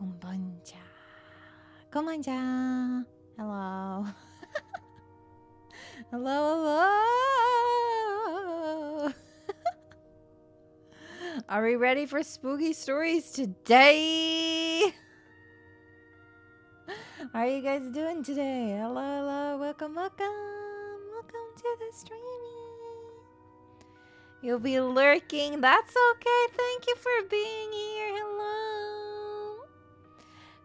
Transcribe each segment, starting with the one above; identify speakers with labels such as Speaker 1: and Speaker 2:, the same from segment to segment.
Speaker 1: konbancha. Konbancha. Hello. Hello, hello. Are we ready for spooky stories today? How are you guys doing today? Hello, hello. Welcome, welcome. Welcome to the streaming. You'll be lurking. That's okay. Thank you for being here. Hello.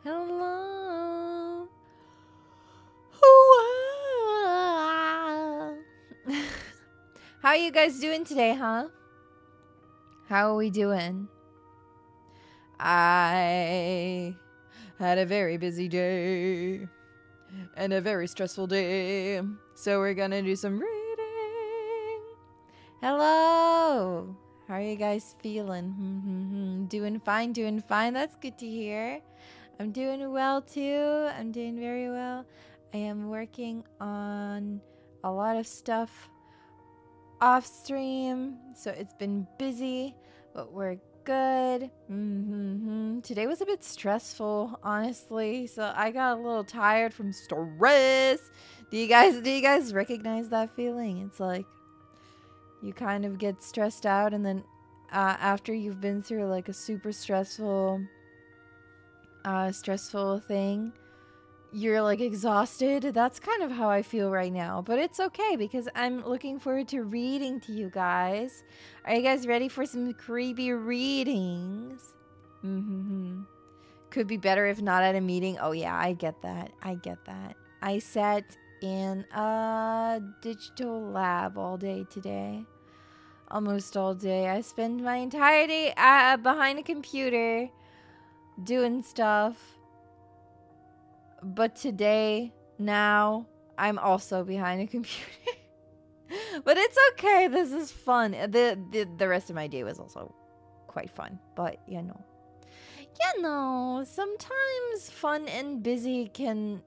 Speaker 1: Hello. How are you guys doing today, huh? How are we doing? I had a very busy day and a very stressful day, so we're gonna do some reading. Hello. How are you guys feeling? Doing fine, doing fine. That's good to hear. I'm doing well too. I'm doing very well. I am working on a lot of stuff off stream, so it's been busy, but we're good. Today was a bit stressful, honestly, so I got a little tired from stress. Do you guys recognize that feeling? It's like you kind of get stressed out, and then after you've been through like a super stressful thing, you're like exhausted. That's kind of how I feel right now, but it's okay because I'm looking forward to reading to you guys. Are you guys ready for some creepy readings? Could be better if not at a meeting. Oh yeah, I get that. I sat in a digital lab all day today. Almost all day. I spent my entire day behind a computer doing stuff. But today, now, I'm also behind a computer. But it's okay. This is fun. The rest of my day was also quite fun. But, you know, sometimes fun and busy can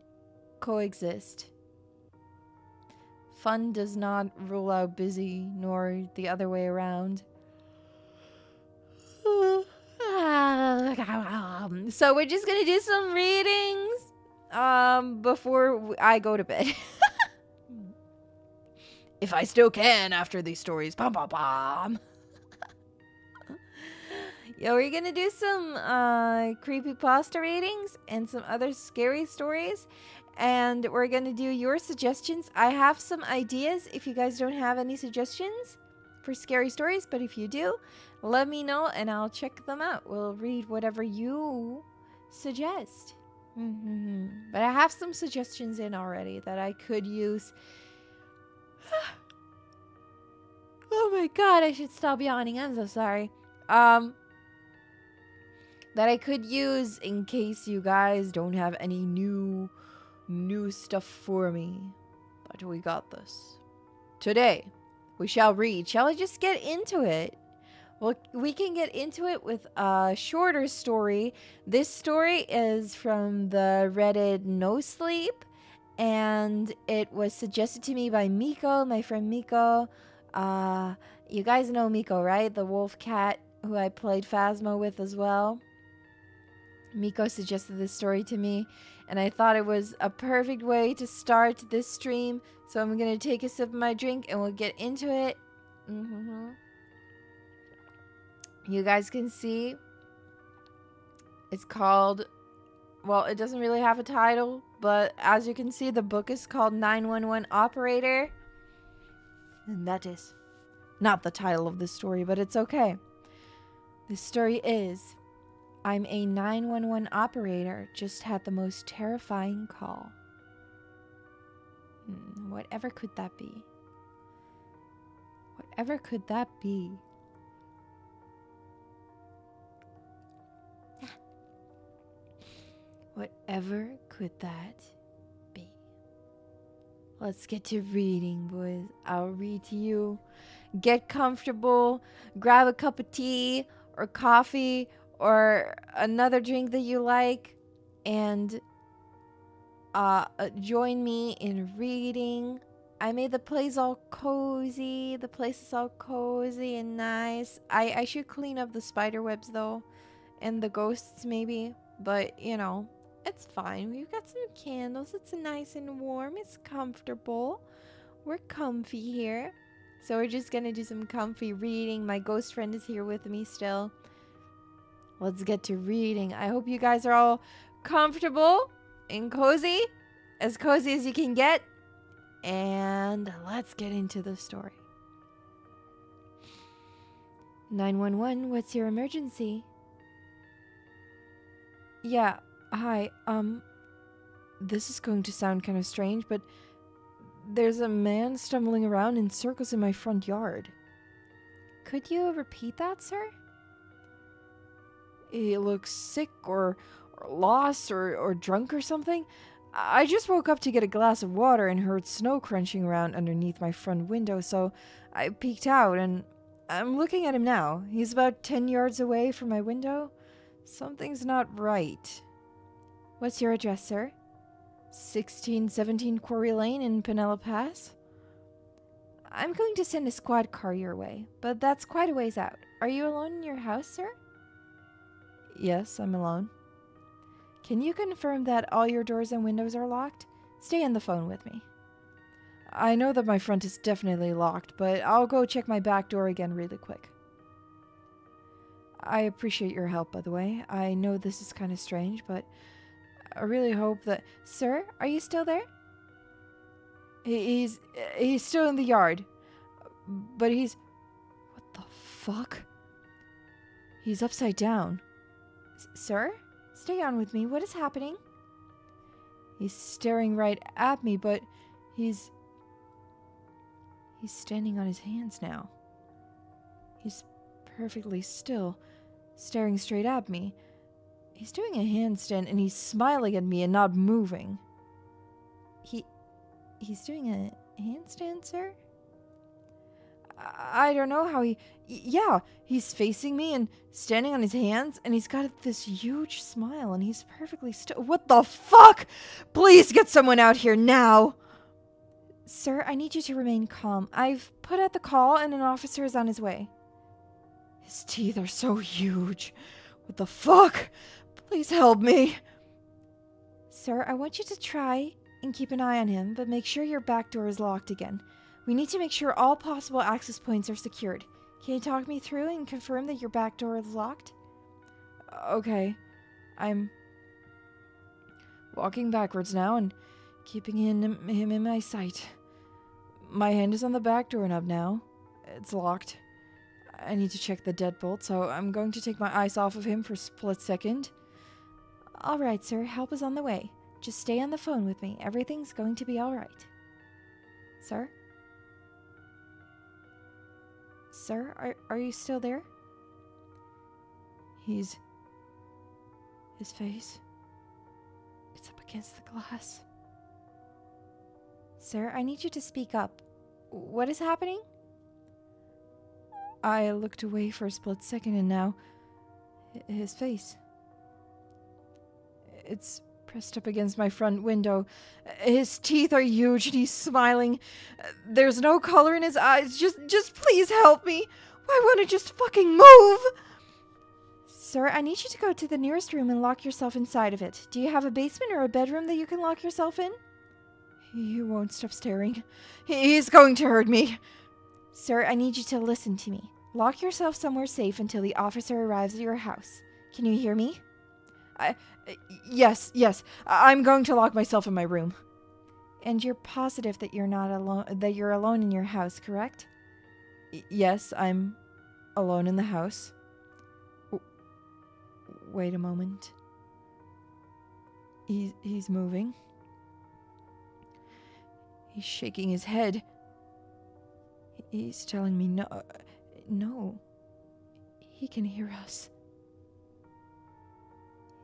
Speaker 1: coexist. Fun does not rule out busy, nor the other way around. So we're just gonna do some readings before I go to bed. If I still can after these stories. Bum, bum, bum. Yeah, we're gonna do some creepypasta readings and some other scary stories. And we're gonna do your suggestions. I have some ideas if you guys don't have any suggestions for scary stories. But if you do, let me know and I'll check them out. We'll read whatever you suggest. But I have some suggestions in already that I could use. Oh my god, I should stop yawning. I'm so sorry. That I could use in case you guys don't have any new stuff for me. But we got this. Today, we shall read. Shall I just get into it? Well, we can get into it with a shorter story. This story is from the Reddit No Sleep, and it was suggested to me by Miko, my friend Miko. You guys know Miko, right? The wolf cat who I played Phasma with as well. Miko suggested this story to me, and I thought it was a perfect way to start this stream. So I'm going to take a sip of my drink, and we'll get into it. You guys can see it's called, well, it doesn't really have a title, but as you can see, the book is called 911 Operator. And that is not the title of the story, but it's okay. The story is, I'm a 911 operator, just had the most terrifying call. Whatever could that be? Whatever could that be? Whatever could that be? Let's get to reading, boys. I'll read to you. Get comfortable. Grab a cup of tea or coffee or another drink that you like. And join me in reading. I made the place all cozy. The place is all cozy and nice. I should clean up the spider webs, though. And the ghosts, maybe. But, you know, it's fine. We've got some candles. It's nice and warm. It's comfortable. We're comfy here. So we're just gonna do some comfy reading. My ghost friend is here with me still. Let's get to reading. I hope you guys are all comfortable and cozy as you can get. And let's get into the story. 911, what's your emergency? Yeah, hi, this is going to sound kind of strange, but there's a man stumbling around in circles in my front yard. Could you repeat that, sir? He looks sick or lost or drunk or something. I just woke up to get a glass of water and heard snow crunching around underneath my front window, so I peeked out and I'm looking at him now. He's about 10 yards away from my window. Something's not right. What's your address, sir? 1617 Quarry Lane in Pinella Pass? I'm going to send a squad car your way, but that's quite a ways out. Are you alone in your house, sir? Yes, I'm alone. Can you confirm that all your doors and windows are locked? Stay on the phone with me. I know that my front is definitely locked, but I'll go check my back door again really quick. I appreciate your help, by the way. I know this is kind of strange, but I really hope that... Sir, are you still there? He's still in the yard, but he's... What the fuck? He's upside down. Sir? Stay on with me. What is happening? He's staring right at me, but he's standing on his hands now. He's perfectly still, staring straight at me. He's doing a handstand and he's smiling at me and not moving. He's doing a handstand, sir? I don't know how yeah, he's facing me and standing on his hands, and he's got this huge smile, and he's perfectly still. What the fuck? Please get someone out here now. Sir, I need you to remain calm. I've put out the call, and an officer is on his way. His teeth are so huge. What the fuck? Please help me. Sir, I want you to try and keep an eye on him, but make sure your back door is locked again. We need to make sure all possible access points are secured. Can you talk me through and confirm that your back door is locked? Okay. I'm walking backwards now and keeping him in my sight. My hand is on the back door knob now. It's locked. I need to check the deadbolt, so I'm going to take my eyes off of him for a split second. Alright, sir. Help is on the way. Just stay on the phone with me. Everything's going to be alright. Sir? Sir, are you still there? His face. It's up against the glass. Sir, I need you to speak up. What is happening? I looked away for a split second and now... his face. It's pressed up against my front window. His teeth are huge and he's smiling. There's no color in his eyes. Just please help me. Why won't it just fucking move? Sir, I need you to go to the nearest room and lock yourself inside of it. Do you have a basement or a bedroom that you can lock yourself in? He won't stop staring. He's going to hurt me. Sir, I need you to listen to me. Lock yourself somewhere safe until the officer arrives at your house. Can you hear me? Yes. I'm going to lock myself in my room. And you're positive that you're not alone, that you're alone in your house, correct? Yes, I'm alone in the house. Wait a moment. He's moving. He's shaking his head. He's telling me no. He can hear us.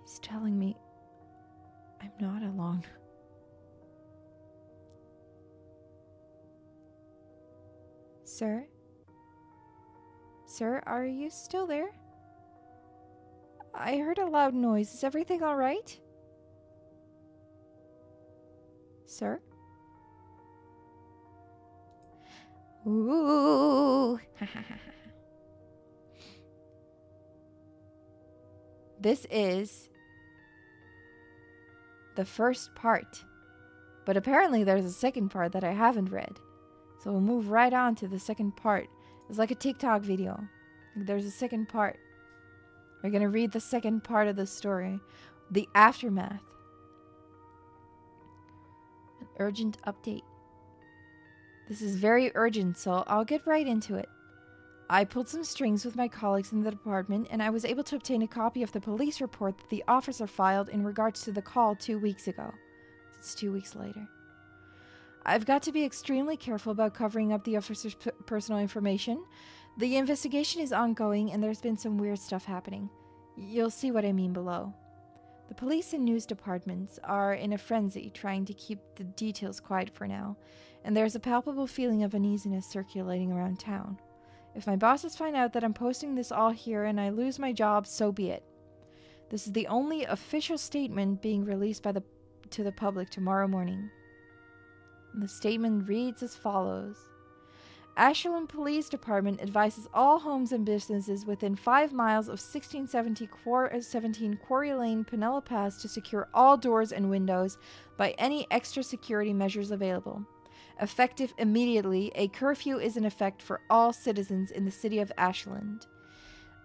Speaker 1: He's telling me I'm not alone. Sir? Sir, are you still there? I heard a loud noise. Is everything all right? Sir? Ooh. This is the first part. But apparently there's a second part that I haven't read. So we'll move right on to the second part. It's like a TikTok video. There's a second part. We're going to read the second part of the story. The aftermath. An urgent update. This is very urgent, so I'll get right into it. I pulled some strings with my colleagues in the department, and I was able to obtain a copy of the police report that the officer filed in regards to the call 2 weeks ago. It's 2 weeks later. I've got to be extremely careful about covering up the officer's personal information. The investigation is ongoing, and there's been some weird stuff happening. You'll see what I mean below. The police and news departments are in a frenzy trying to keep the details quiet for now, and there's a palpable feeling of uneasiness circulating around town. If my bosses find out that I'm posting this all here and I lose my job, so be it. This is the only official statement being released to the public tomorrow morning. And the statement reads as follows. Ashland Police Department advises all homes and businesses within 5 miles of 1617 Quarry Lane, Pinella Pass to secure all doors and windows by any extra security measures available. Effective immediately, a curfew is in effect for all citizens in the city of Ashland.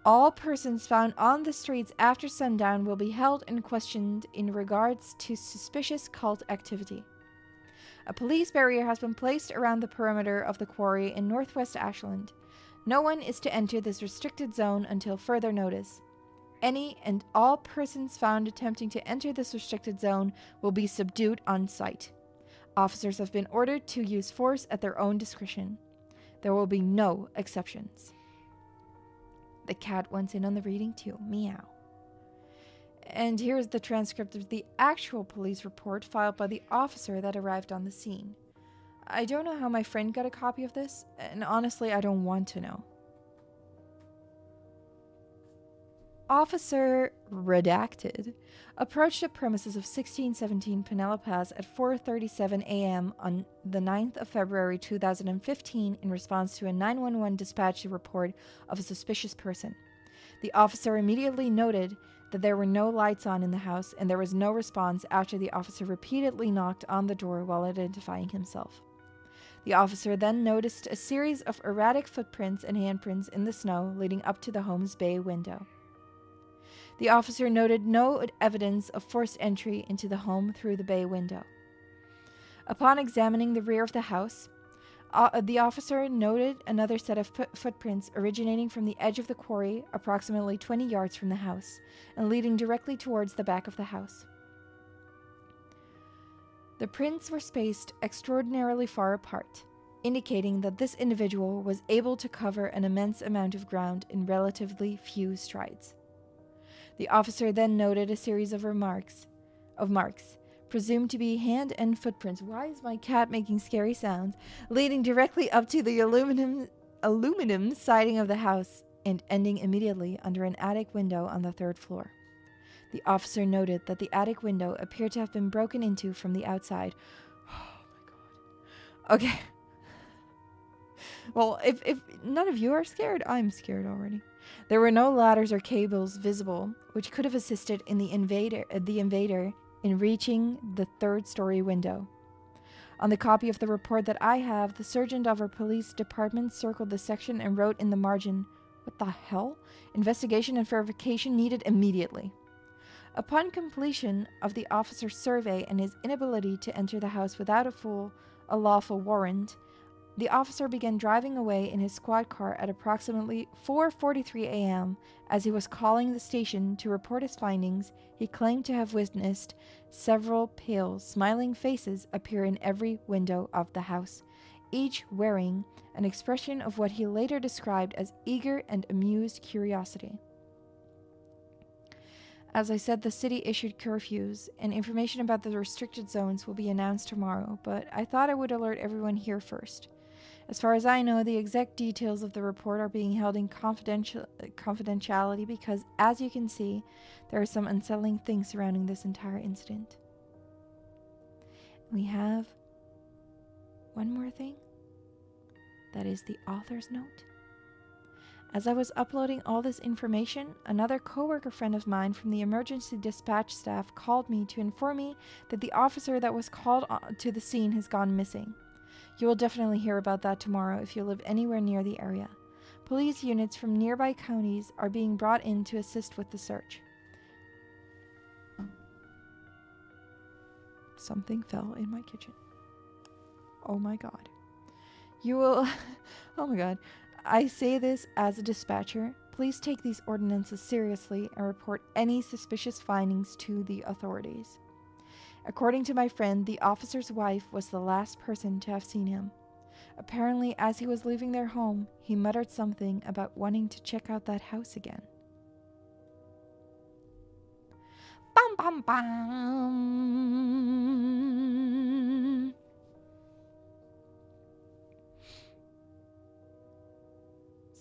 Speaker 1: All persons found on the streets after sundown will be held and questioned in regards to suspicious cult activity. A police barrier has been placed around the perimeter of the quarry in northwest Ashland. No one is to enter this restricted zone until further notice. Any and all persons found attempting to enter this restricted zone will be subdued on sight. Officers have been ordered to use force at their own discretion. There will be no exceptions. The cat wants in on the reading too. Meow. And here's the transcript of the actual police report filed by the officer that arrived on the scene. I don't know how my friend got a copy of this, and honestly, I don't want to know. Officer Redacted approached the premises of 1617 Pinella Pass at 4:37 a.m. on the 9th of February 2015 in response to a 911 dispatch report of a suspicious person. The officer immediately noted that there were no lights on in the house, and there was no response after the officer repeatedly knocked on the door while identifying himself. The officer then noticed a series of erratic footprints and handprints in the snow leading up to the home's bay window. The officer noted no evidence of forced entry into the home through the bay window. Upon examining the rear of the house, the officer noted another set of footprints originating from the edge of the quarry approximately 20 yards from the house and leading directly towards the back of the house. The prints were spaced extraordinarily far apart, indicating that this individual was able to cover an immense amount of ground in relatively few strides. The officer then noted a series of marks, presumed to be hand and footprints. Why is my cat making scary sounds? Leading directly up to the aluminum siding of the house and ending immediately under an attic window on the 3rd floor. The officer noted that the attic window appeared to have been broken into from the outside. Oh my god. Okay. Well, if none of you are scared, I'm scared already. There were no ladders or cables visible, which could have assisted in the invader in reaching the 3rd-story window. On the copy of the report that I have, the sergeant of our police department circled the section and wrote in the margin, "What the hell? Investigation and verification needed immediately." Upon completion of the officer's survey and his inability to enter the house without a lawful warrant, the officer began driving away in his squad car at approximately 4:43 a.m. As he was calling the station to report his findings, he claimed to have witnessed several pale, smiling faces appear in every window of the house, each wearing an expression of what he later described as eager and amused curiosity. As I said, the city issued curfews, and information about the restricted zones will be announced tomorrow, but I thought I would alert everyone here first. As far as I know, the exact details of the report are being held in confidentiality because, as you can see, there are some unsettling things surrounding this entire incident. We have one more thing. That is the author's note. As I was uploading all this information, another coworker friend of mine from the emergency dispatch staff called me to inform me that the officer that was called to the scene has gone missing. You will definitely hear about that tomorrow if you live anywhere near the area. Police units from nearby counties are being brought in to assist with the search. Something fell in my kitchen. Oh my god. You will... oh my god. I say this as a dispatcher. Please take these ordinances seriously and report any suspicious findings to the authorities. According to my friend, the officer's wife was the last person to have seen him. Apparently, as he was leaving their home, he muttered something about wanting to check out that house again. Bum bum bum!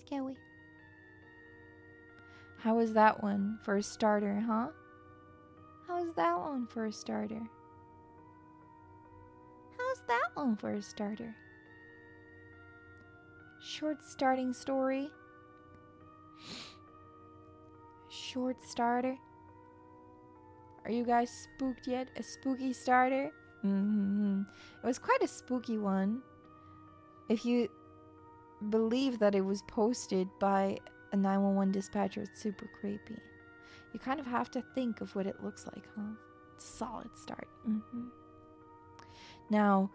Speaker 1: Scary. How was that one for a starter, huh? How was that one for a starter? How's that one for a starter? Short starting story. Short starter. Are you guys spooked yet? A spooky starter? It was quite a spooky one. If you believe that it was posted by a 911 dispatcher, it's super creepy. You kind of have to think of what it looks like, huh? It's a solid start. Now,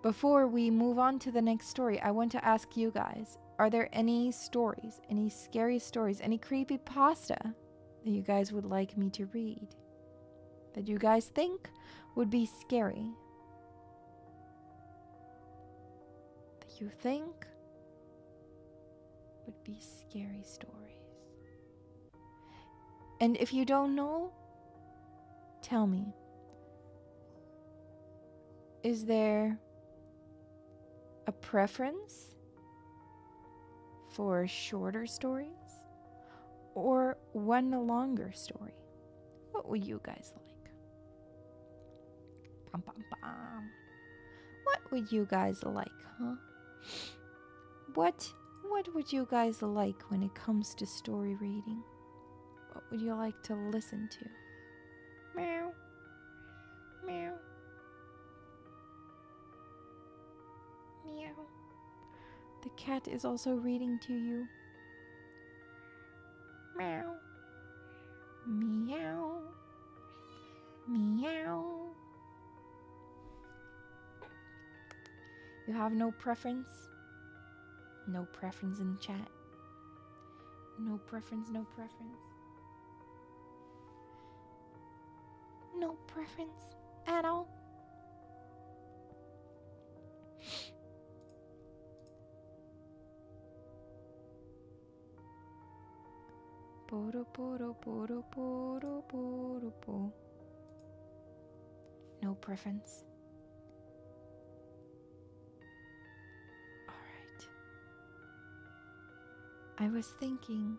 Speaker 1: before we move on to the next story, I want to ask you guys, are there any stories, any scary stories, any creepypasta that you guys would like me to read? That you guys think would be scary? That you think would be scary stories. And if you don't know, tell me. Is there a preference for shorter stories or one longer story? What would you guys like? Bum, bum, bum. What would you guys like, huh? What would you guys like when it comes to story reading? What would you like to listen to? Meow. Meow. Meow. The cat is also reading to you. Meow. Meow. Meow. You have no preference? No preference in chat. No preference, no preference. No preference at all. No preference. Alright. I was thinking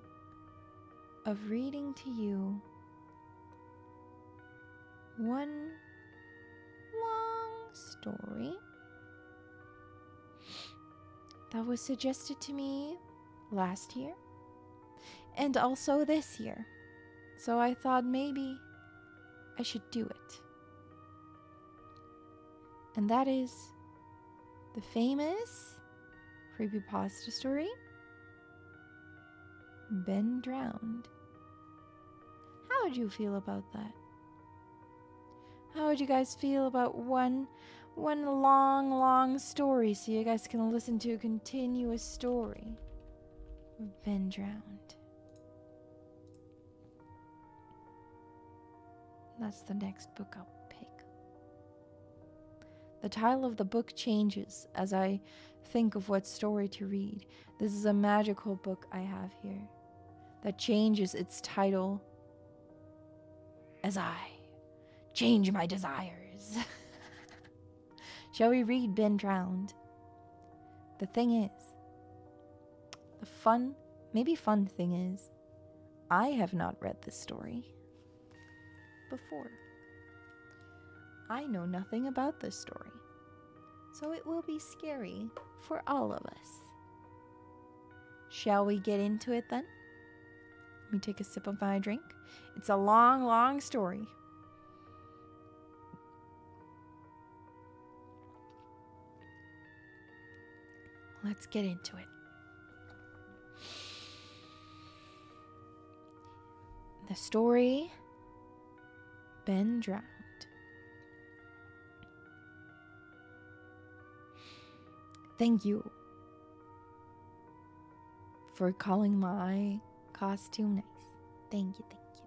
Speaker 1: of reading to you one long story that was suggested to me last year and also this year. So I thought maybe I should do it. And that is the famous creepypasta story, Ben Drowned. How would you feel about that? How would you guys feel about one long story so you guys can listen to a continuous story of Ben Drowned? That's the next book I'll pick. The title of the book changes as I think of what story to read. This is a magical book I have here that changes its title as I change my desires. Shall we read Ben Drowned? The thing is, maybe fun thing is, I have not read this story before. I know nothing about this story, so it will be scary for all of us. Shall we get into it then? Let me take a sip of my drink. It's a long, long story. Let's get into it. The story, Ben Drowned. Thank you for calling my costume nice. Thank you, thank you.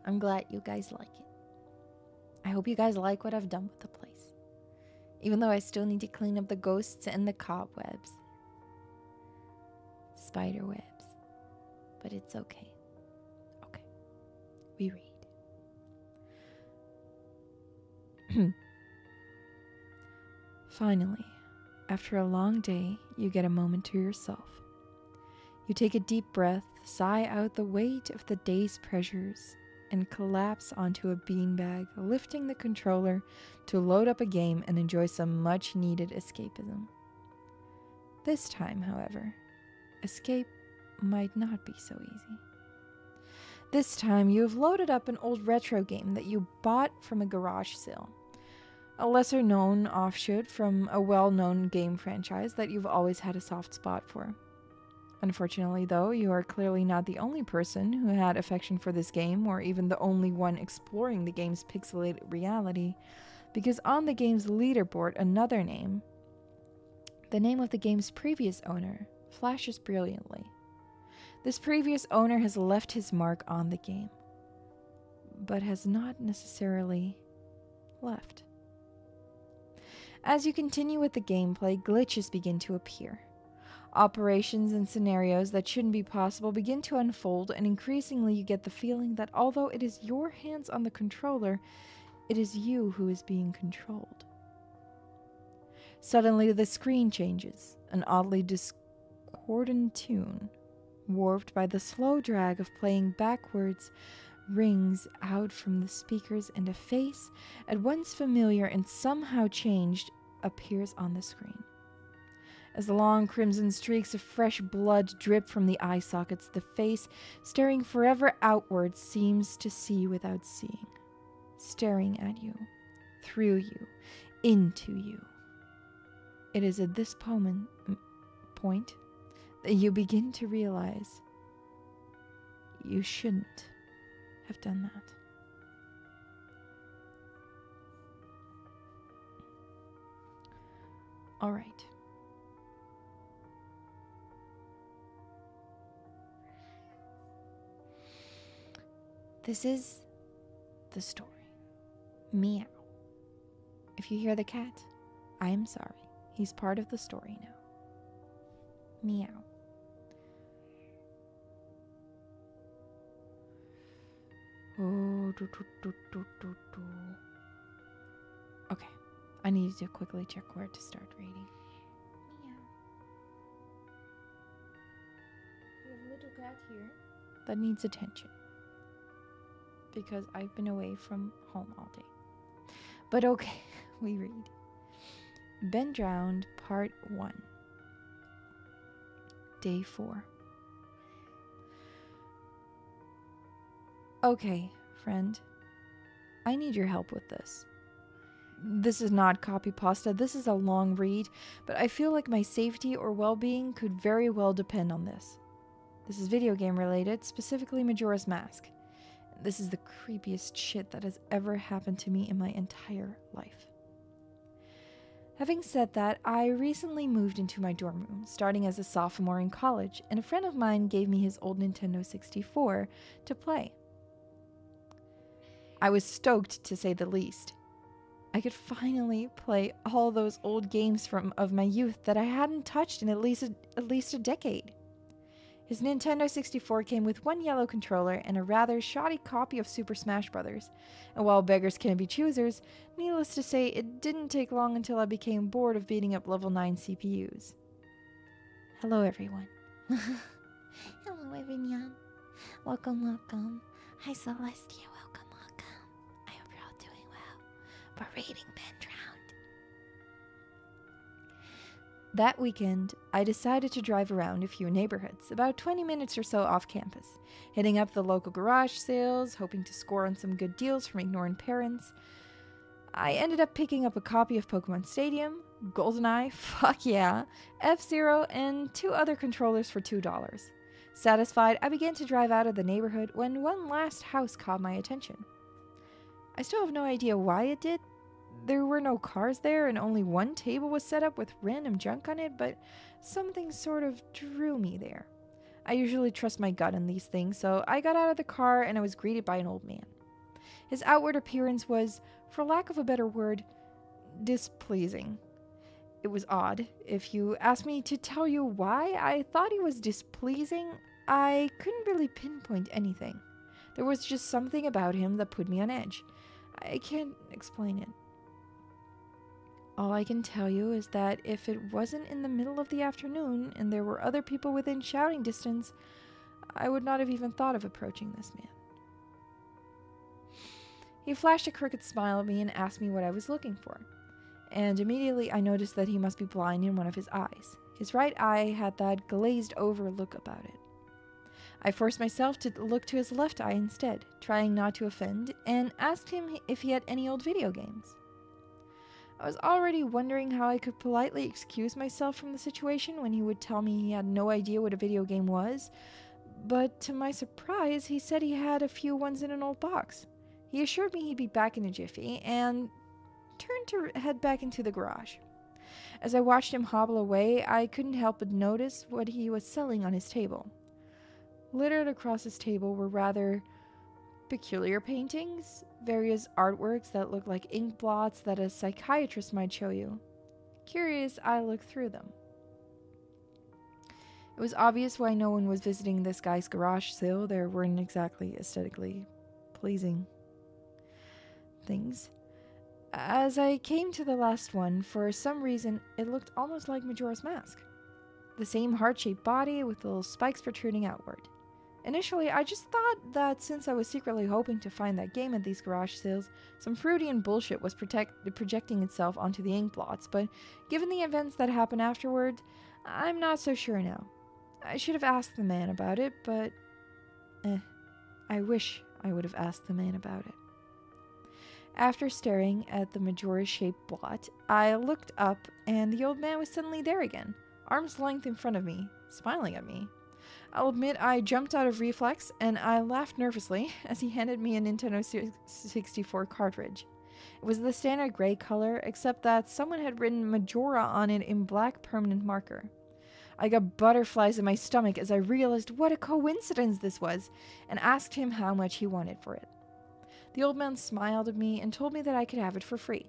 Speaker 1: I'm glad you guys like it. I hope you guys like what I've done with the place. Even though I still need to clean up the ghosts and the cobwebs. Spider webs. But it's okay. Okay. We read. Finally, after a long day, you get a moment to yourself. You take a deep breath, sigh out the weight of the day's pressures, and collapse onto a beanbag, lifting the controller to load up a game and enjoy some much-needed escapism. This time, however, escape might not be so easy. This time, you have loaded up an old retro game that you bought from a garage sale. A lesser-known offshoot from a well-known game franchise that you've always had a soft spot for. Unfortunately, though, you are clearly not the only person who had affection for this game, or even the only one exploring the game's pixelated reality, because on the game's leaderboard, another name, the name of the game's previous owner, flashes brilliantly. This previous owner has left his mark on the game, but has not necessarily left. As you continue with the gameplay, glitches begin to appear. Operations and scenarios that shouldn't be possible begin to unfold, and increasingly you get the feeling that although it is your hands on the controller, it is you who is being controlled. Suddenly the screen changes, an oddly discordant tune, warped by the slow drag of playing backwards, rings out from the speakers, and a face, at once familiar and somehow changed, appears on the screen. As the long crimson streaks of fresh blood drip from the eye sockets, the face, staring forever outwards, seems to see without seeing, staring at you, through you, into you. It is at this point that you begin to realize you shouldn't have done that. All right. This is the story. Meow. If you hear the cat, I am sorry. He's part of the story now. Meow. Oh, okay, I need to quickly check where to start reading. Meow. We have a little cat here that needs attention because I've been away from home all day. But okay, we read. Ben Drowned, Part 1. Day 4. Okay, friend. I need your help with this. This is not CreepyPasta, this is a long read, but I feel like my safety or well-being could very well depend on this. This is video game related, specifically Majora's Mask. This is the creepiest shit that has ever happened to me in my entire life. Having said that, I recently moved into my dorm room, starting as a sophomore in college, and a friend of mine gave me his old Nintendo 64 to play. I was stoked, to say the least. I could finally play all those old games of my youth that I hadn't touched in at least a decade. His Nintendo 64 came with one yellow controller and a rather shoddy copy of Super Smash Bros. And while beggars can be choosers, needless to say, it didn't take long until I became bored of beating up level 9 CPUs. Hello, everyone.
Speaker 2: Hello, everyone. Welcome, welcome. Hi, Celestia. Welcome, welcome. I hope you're all doing well. We're reading Ben Drowned.
Speaker 1: That weekend, I decided to drive around a few neighborhoods, about 20 minutes or so off campus, hitting up the local garage sales, hoping to score on some good deals from ignoring parents. I ended up picking up a copy of Pokemon Stadium, GoldenEye, fuck yeah, F-Zero, and 2 other controllers for $2. Satisfied, I began to drive out of the neighborhood when one last house caught my attention. I still have no idea why it did. There were no cars there and only one table was set up with random junk on it, but something sort of drew me there. I usually trust my gut in these things, so I got out of the car and I was greeted by an old man. His outward appearance was, for lack of a better word, displeasing. It was odd. If you asked me to tell you why I thought he was displeasing, I couldn't really pinpoint anything. There was just something about him that put me on edge. I can't explain it. All I can tell you is that if it wasn't in the middle of the afternoon and there were other people within shouting distance, I would not have even thought of approaching this man. He flashed a crooked smile at me and asked me what I was looking for. And immediately I noticed that he must be blind in one of his eyes. His right eye had that glazed over look about it. I forced myself to look to his left eye instead, trying not to offend, and asked him if he had any old video games. I was already wondering how I could politely excuse myself from the situation when he would tell me he had no idea what a video game was, but to my surprise, he said he had a few ones in an old box. He assured me he'd be back in a jiffy, and turned to head back into the garage. As I watched him hobble away, I couldn't help but notice what he was selling on his table. Littered across his table were rather peculiar paintings, various artworks that looked like ink blots that a psychiatrist might show you. Curious, I looked through them. It was obvious why no one was visiting this guy's garage sale. There weren't exactly aesthetically pleasing things. As I came to the last one, for some reason, it looked almost like Majora's Mask. The same heart-shaped body with little spikes protruding outward. Initially, I just thought that since I was secretly hoping to find that game at these garage sales, some Freudian bullshit was projecting itself onto the ink blots, but given the events that happened afterward, I'm not so sure now. I should have asked the man about it, but I wish I would have asked the man about it. After staring at the Majora-shaped blot, I looked up and the old man was suddenly there again, arm's length in front of me, smiling at me. I'll admit I jumped out of reflex and I laughed nervously as he handed me a Nintendo 64 cartridge. It was the standard gray color, except that someone had written Majora on it in black permanent marker. I got butterflies in my stomach as I realized what a coincidence this was and asked him how much he wanted for it. The old man smiled at me and told me that I could have it for free,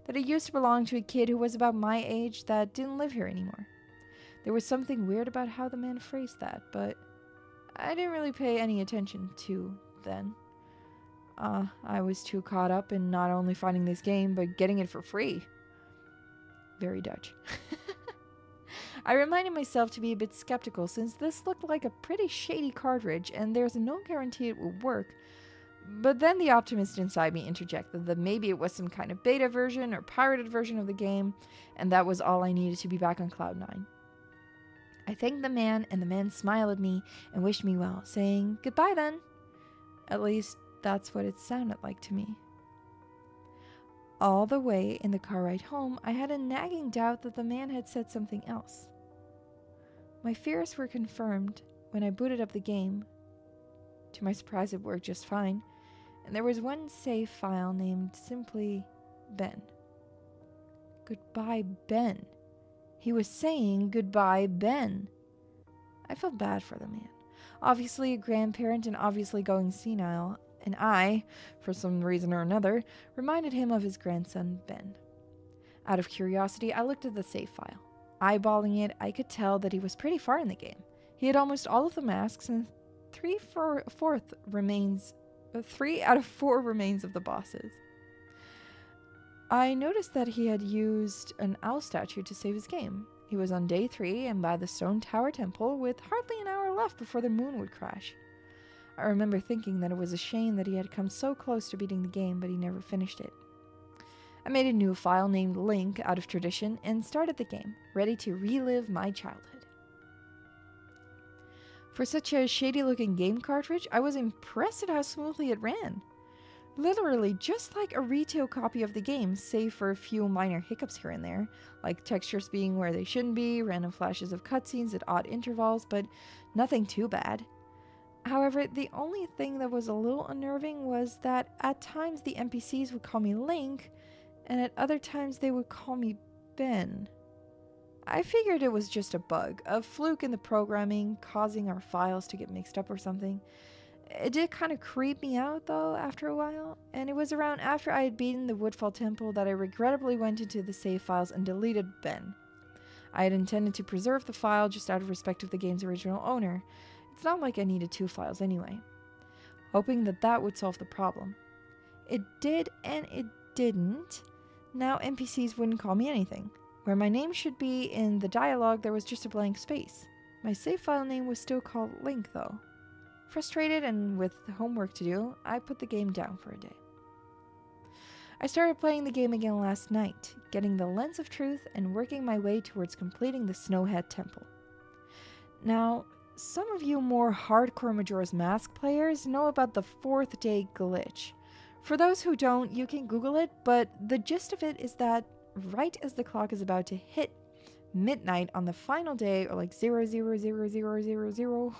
Speaker 1: that it used to belong to a kid who was about my age that didn't live here anymore. There was something weird about how the man phrased that, but I didn't really pay any attention to then. I was too caught up in not only finding this game, but getting it for free. Very Dutch. I reminded myself to be a bit skeptical since this looked like a pretty shady cartridge and there's no guarantee it would work. But then the optimist inside me interjected that maybe it was some kind of beta version or pirated version of the game, and that was all I needed to be back on Cloud 9. I thanked the man, and the man smiled at me and wished me well, saying, "Goodbye then." At least, that's what it sounded like to me. All the way in the car ride home, I had a nagging doubt that the man had said something else. My fears were confirmed when I booted up the game. To my surprise, it worked just fine, and there was one save file named simply Ben. Goodbye, Ben. He was saying goodbye, Ben. I felt bad for the man. Obviously a grandparent and obviously going senile, and I, for some reason or another, reminded him of his grandson, Ben. Out of curiosity, I looked at the save file. Eyeballing it, I could tell that he was pretty far in the game. He had almost all of the masks and 3 out of 4 remains of the bosses. I noticed that he had used an owl statue to save his game. He was on day 3 and by the Stone Tower Temple with hardly an hour left before the moon would crash. I remember thinking that it was a shame that he had come so close to beating the game, but he never finished it. I made a new file named Link out of tradition and started the game, ready to relive my childhood. For such a shady-looking game cartridge, I was impressed at how smoothly it ran. Literally just like a retail copy of the game, save for a few minor hiccups here and there, like textures being where they shouldn't be, random flashes of cutscenes at odd intervals, but nothing too bad. However, the only thing that was a little unnerving was that at times the NPCs would call me Link, and at other times they would call me Ben. I figured it was just a bug, a fluke in the programming causing our files to get mixed up or something. It did kind of creep me out though after a while, and it was around after I had beaten the Woodfall Temple that I regrettably went into the save files and deleted Ben. I had intended to preserve the file just out of respect of the game's original owner. It's not like I needed 2 files anyway. Hoping that would solve the problem. It did and it didn't. Now NPCs wouldn't call me anything. Where my name should be in the dialogue, there was just a blank space. My save file name was still called Link though. Frustrated and with homework to do, I put the game down for a day. I started playing the game again last night, getting the lens of truth and working my way towards completing the Snowhead Temple. Now, some of you more hardcore Majora's Mask players know about the 4th day glitch. For those who don't, you can Google it, but the gist of it is that right as the clock is about to hit midnight on the final day, or like 000000,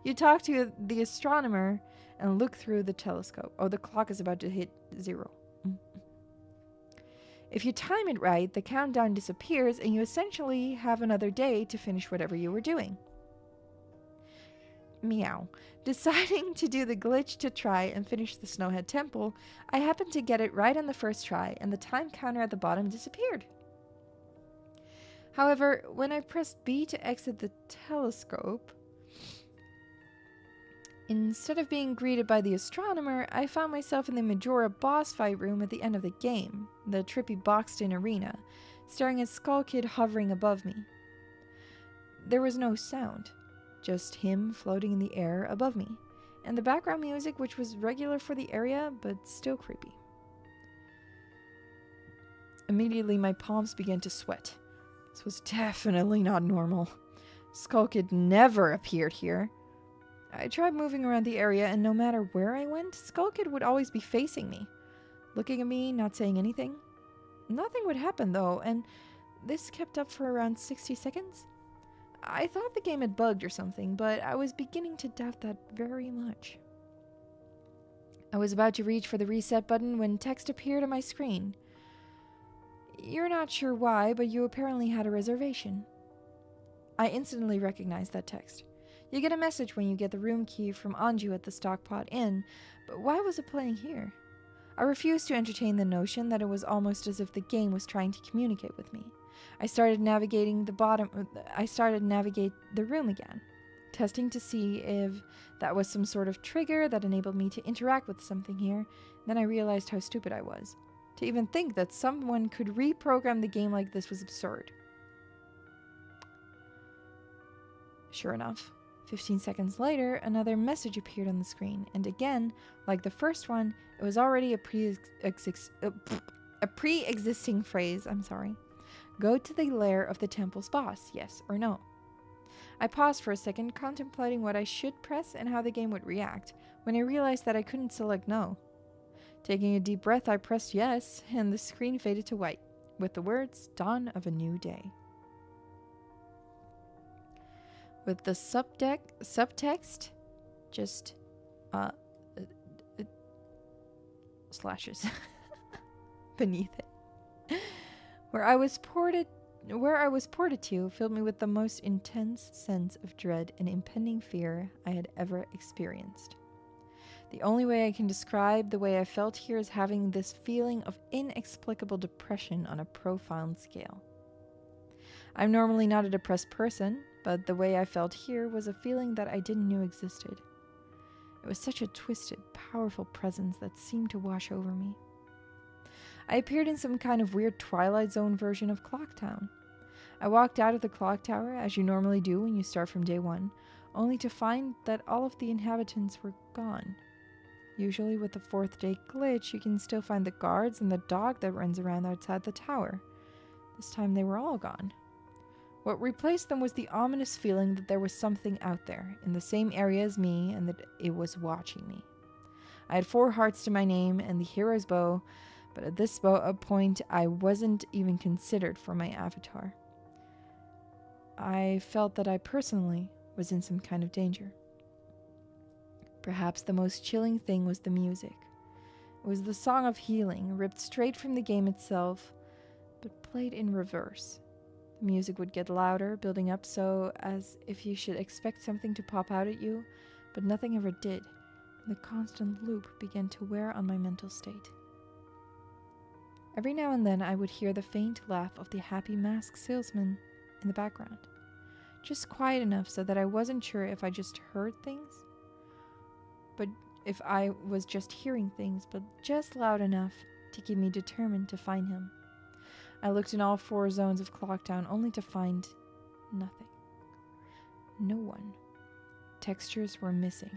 Speaker 1: you talk to the astronomer and look through the telescope. Oh, the clock is about to hit 0. If you time it right, the countdown disappears and you essentially have another day to finish whatever you were doing. Meow. Deciding to do the glitch to try and finish the Snowhead Temple, I happened to get it right on the first try and the time counter at the bottom disappeared. However, when I pressed B to exit the telescope, instead of being greeted by the astronomer, I found myself in the Majora boss fight room at the end of the game, the trippy boxed-in arena, staring at Skull Kid hovering above me. There was no sound, just him floating in the air above me, and the background music which was regular for the area, but still creepy. Immediately my palms began to sweat. This was definitely not normal. Skull Kid never appeared here. I tried moving around the area, and no matter where I went, Skull Kid would always be facing me, looking at me, not saying anything. Nothing would happen though, and this kept up for around 60 seconds. I thought the game had bugged or something, but I was beginning to doubt that very much. I was about to reach for the reset button when text appeared on my screen. You're not sure why, but you apparently had a reservation. I instantly recognized that text. You get a message when you get the room key from Anju at the Stockpot Inn, but why was it playing here? I refused to entertain the notion that it was almost as if the game was trying to communicate with me. I started navigate the room again, testing to see if that was some sort of trigger that enabled me to interact with something here. Then I realized how stupid I was. To even think that someone could reprogram the game like this was absurd. Sure enough, 15 seconds later, another message appeared on the screen, and again, like the first one, it was already a pre-existing phrase. Go to the lair of the temple's boss, yes or no. I paused for a second, contemplating what I should press and how the game would react, when I realized that I couldn't select no. Taking a deep breath, I pressed yes, and the screen faded to white, with the words, "Dawn of a New Day." With the subtext, just, slashes beneath it. Where I was ported to filled me with the most intense sense of dread and impending fear I had ever experienced. The only way I can describe the way I felt here is having this feeling of inexplicable depression on a profound scale. I'm normally not a depressed person, but the way I felt here was a feeling that I didn't know existed. It was such a twisted, powerful presence that seemed to wash over me. I appeared in some kind of weird Twilight Zone version of Clocktown. I walked out of the clock tower, as you normally do when you start from day one, only to find that all of the inhabitants were gone. Usually with the 4th day glitch, you can still find the guards and the dog that runs around outside the tower. This time they were all gone. What replaced them was the ominous feeling that there was something out there, in the same area as me, and that it was watching me. I had 4 hearts to my name and the hero's bow, but at this point I wasn't even considered for my avatar. I felt that I personally was in some kind of danger. Perhaps the most chilling thing was the music. It was the song of healing, ripped straight from the game itself, but played in reverse. The music would get louder, building up so as if you should expect something to pop out at you, but nothing ever did. The constant loop began to wear on my mental state. Every now and then I would hear the faint laugh of the happy mask salesman in the background. Just quiet enough so that I wasn't sure if I just heard things, but if I was just hearing things, but just loud enough to keep me determined to find him. I looked in all 4 zones of Clocktown only to find nothing. No one. Textures were missing.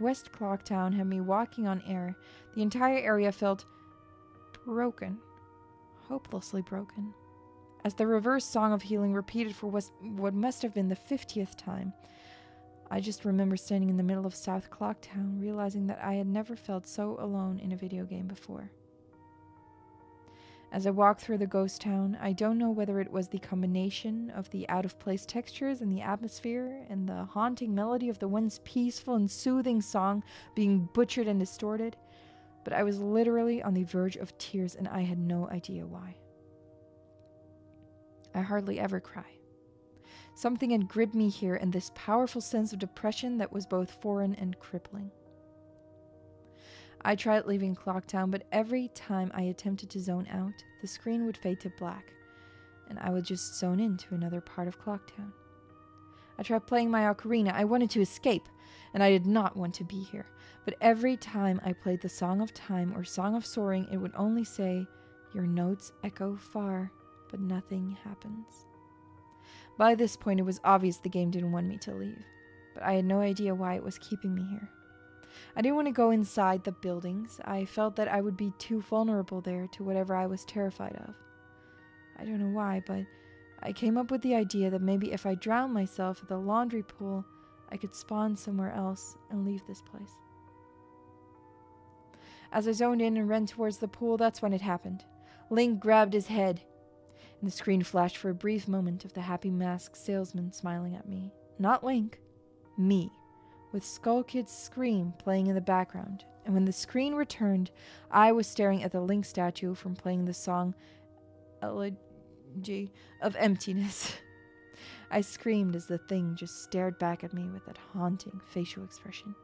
Speaker 1: West Clocktown had me walking on air. The entire area felt broken. Hopelessly broken. As the reverse song of healing repeated for what must have been the 50th time, I just remember standing in the middle of South Clocktown, realizing that I had never felt so alone in a video game before. As I walked through the ghost town, I don't know whether it was the combination of the out-of-place textures and the atmosphere and the haunting melody of the once peaceful and soothing song being butchered and distorted, but I was literally on the verge of tears and I had no idea why. I hardly ever cry. Something had gripped me here in this powerful sense of depression that was both foreign and crippling. I tried leaving Clocktown, but every time I attempted to zone out, the screen would fade to black, and I would just zone into another part of Clocktown. I tried playing my ocarina. I wanted to escape, and I did not want to be here. But every time I played the Song of Time or Song of Soaring, it would only say, "Your notes echo far, but nothing happens." By this point, it was obvious the game didn't want me to leave, but I had no idea why it was keeping me here. I didn't want to go inside the buildings. I felt that I would be too vulnerable there to whatever I was terrified of. I don't know why, but I came up with the idea that maybe if I drowned myself at the laundry pool, I could spawn somewhere else and leave this place. As I zoned in and ran towards the pool, that's when it happened. Link grabbed his head, and the screen flashed for a brief moment of the happy masked salesman smiling at me. Not Link, me, with Skull Kid's scream playing in the background. And when the screen returned, I was staring at the Link statue from playing the song Elegy of Emptiness. I screamed as the thing just stared back at me with that haunting facial expression.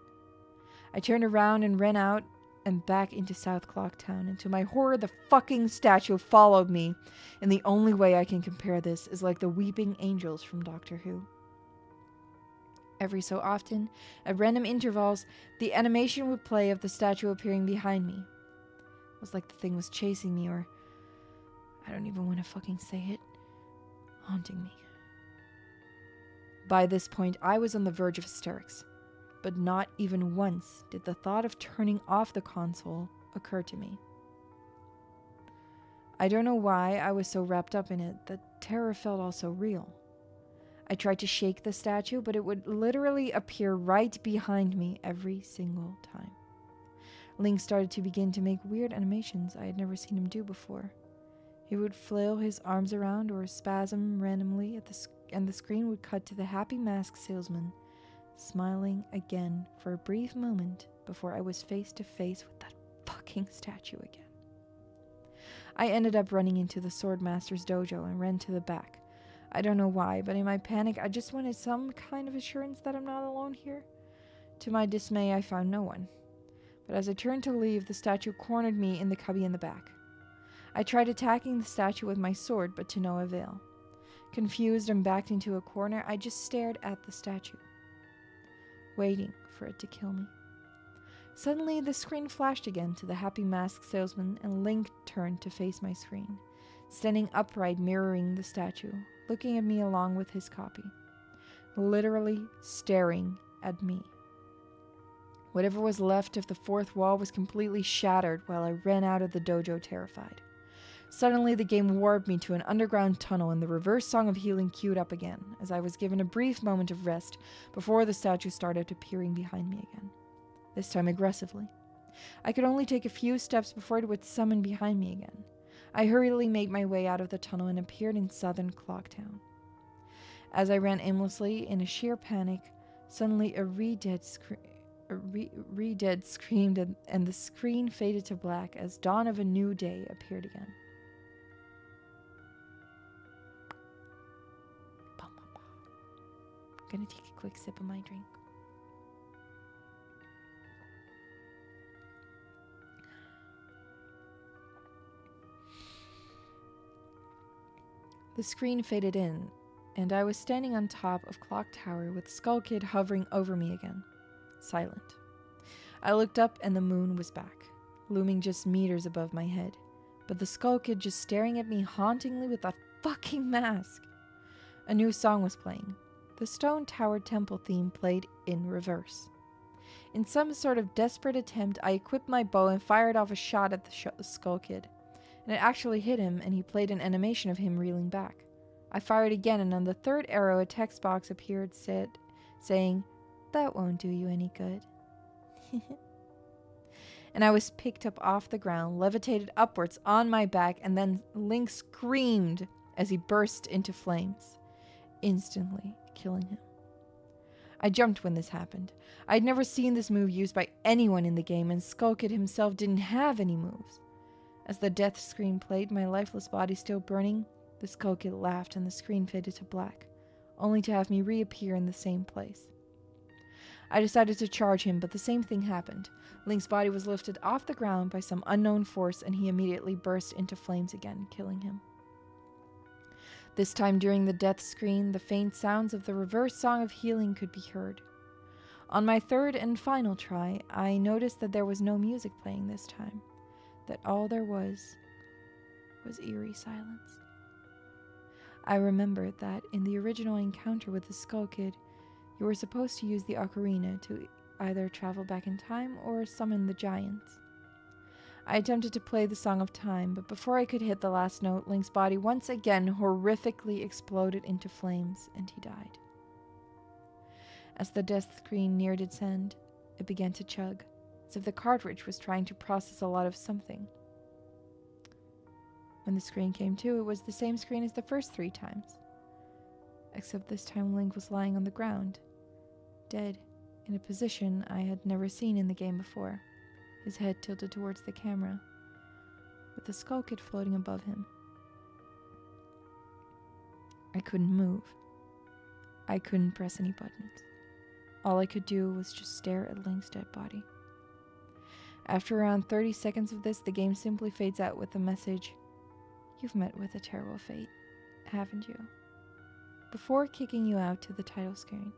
Speaker 1: I turned around and ran out and back into South Clocktown, and to my horror, the fucking statue followed me, and the only way I can compare this is like the weeping angels from Doctor Who. Every so often, at random intervals, the animation would play of the statue appearing behind me. It was like the thing was chasing me, or I don't even want to fucking say it, haunting me. By this point, I was on the verge of hysterics, but not even once did the thought of turning off the console occur to me. I don't know why I was so wrapped up in it that terror felt also real. I tried to shake the statue, but it would literally appear right behind me every single time. Link started to begin to make weird animations I had never seen him do before. He would flail his arms around or spasm randomly and the screen would cut to the happy mask salesman, smiling again for a brief moment before I was face to face with that fucking statue again. I ended up running into the Swordmaster's dojo and ran to the back. I don't know why, but in my panic, I just wanted some kind of assurance that I'm not alone here. To my dismay, I found no one. But as I turned to leave, the statue cornered me in the cubby in the back. I tried attacking the statue with my sword, but to no avail. Confused and backed into a corner, I just stared at the statue, waiting for it to kill me. Suddenly, the screen flashed again to the happy masked salesman, and Link turned to face my screen, standing upright mirroring the statue, looking at me along with his copy, literally staring at me. Whatever was left of the fourth wall was completely shattered while I ran out of the dojo terrified. Suddenly, the game warped me to an underground tunnel and the reverse song of healing queued up again, as I was given a brief moment of rest before the statue started appearing behind me again. This time aggressively. I could only take a few steps before it would summon behind me again. I hurriedly made my way out of the tunnel and appeared in southern Clocktown. As I ran aimlessly in a sheer panic, suddenly a re-dead screamed and the screen faded to black as dawn of a new day appeared again. I'm gonna take a quick sip of my drink. The screen faded in, and I was standing on top of Clock Tower with Skull Kid hovering over me again, silent. I looked up and the moon was back, looming just meters above my head, but the Skull Kid just staring at me hauntingly with that fucking mask. A new song was playing. The Stone Tower Temple theme played in reverse. In some sort of desperate attempt, I equipped my bow and fired off a shot at the Skull Kid. And it actually hit him, and he played an animation of him reeling back. I fired again, and on the third arrow, a text box appeared saying, "That won't do you any good." And I was picked up off the ground, levitated upwards on my back, and then Link screamed as he burst into flames, instantly killing him. I jumped when this happened. I'd never seen this move used by anyone in the game, and Skull Kid himself didn't have any moves. As the death screen played, my lifeless body still burning, the Skull Kid laughed and the screen faded to black, only to have me reappear in the same place. I decided to charge him, but the same thing happened. Link's body was lifted off the ground by some unknown force, and he immediately burst into flames again, killing him. This time during the death screen, the faint sounds of the reverse song of healing could be heard. On my third and final try, I noticed that there was no music playing this time. That all there was eerie silence. I remembered that in the original encounter with the Skull Kid, you were supposed to use the ocarina to either travel back in time or summon the giants. I attempted to play the Song of Time, but before I could hit the last note, Link's body once again horrifically exploded into flames, and he died. As the death screen neared its end, it began to chug, as if the cartridge was trying to process a lot of something. When the screen came to, it was the same screen as the first 3 times. Except this time Link was lying on the ground, dead, in a position I had never seen in the game before, his head tilted towards the camera, with the Skull Kid floating above him. I couldn't move. I couldn't press any buttons. All I could do was just stare at Link's dead body. After around 30 seconds of this, the game simply fades out with the message, "You've met with a terrible fate, haven't you?" before kicking you out to the title screen.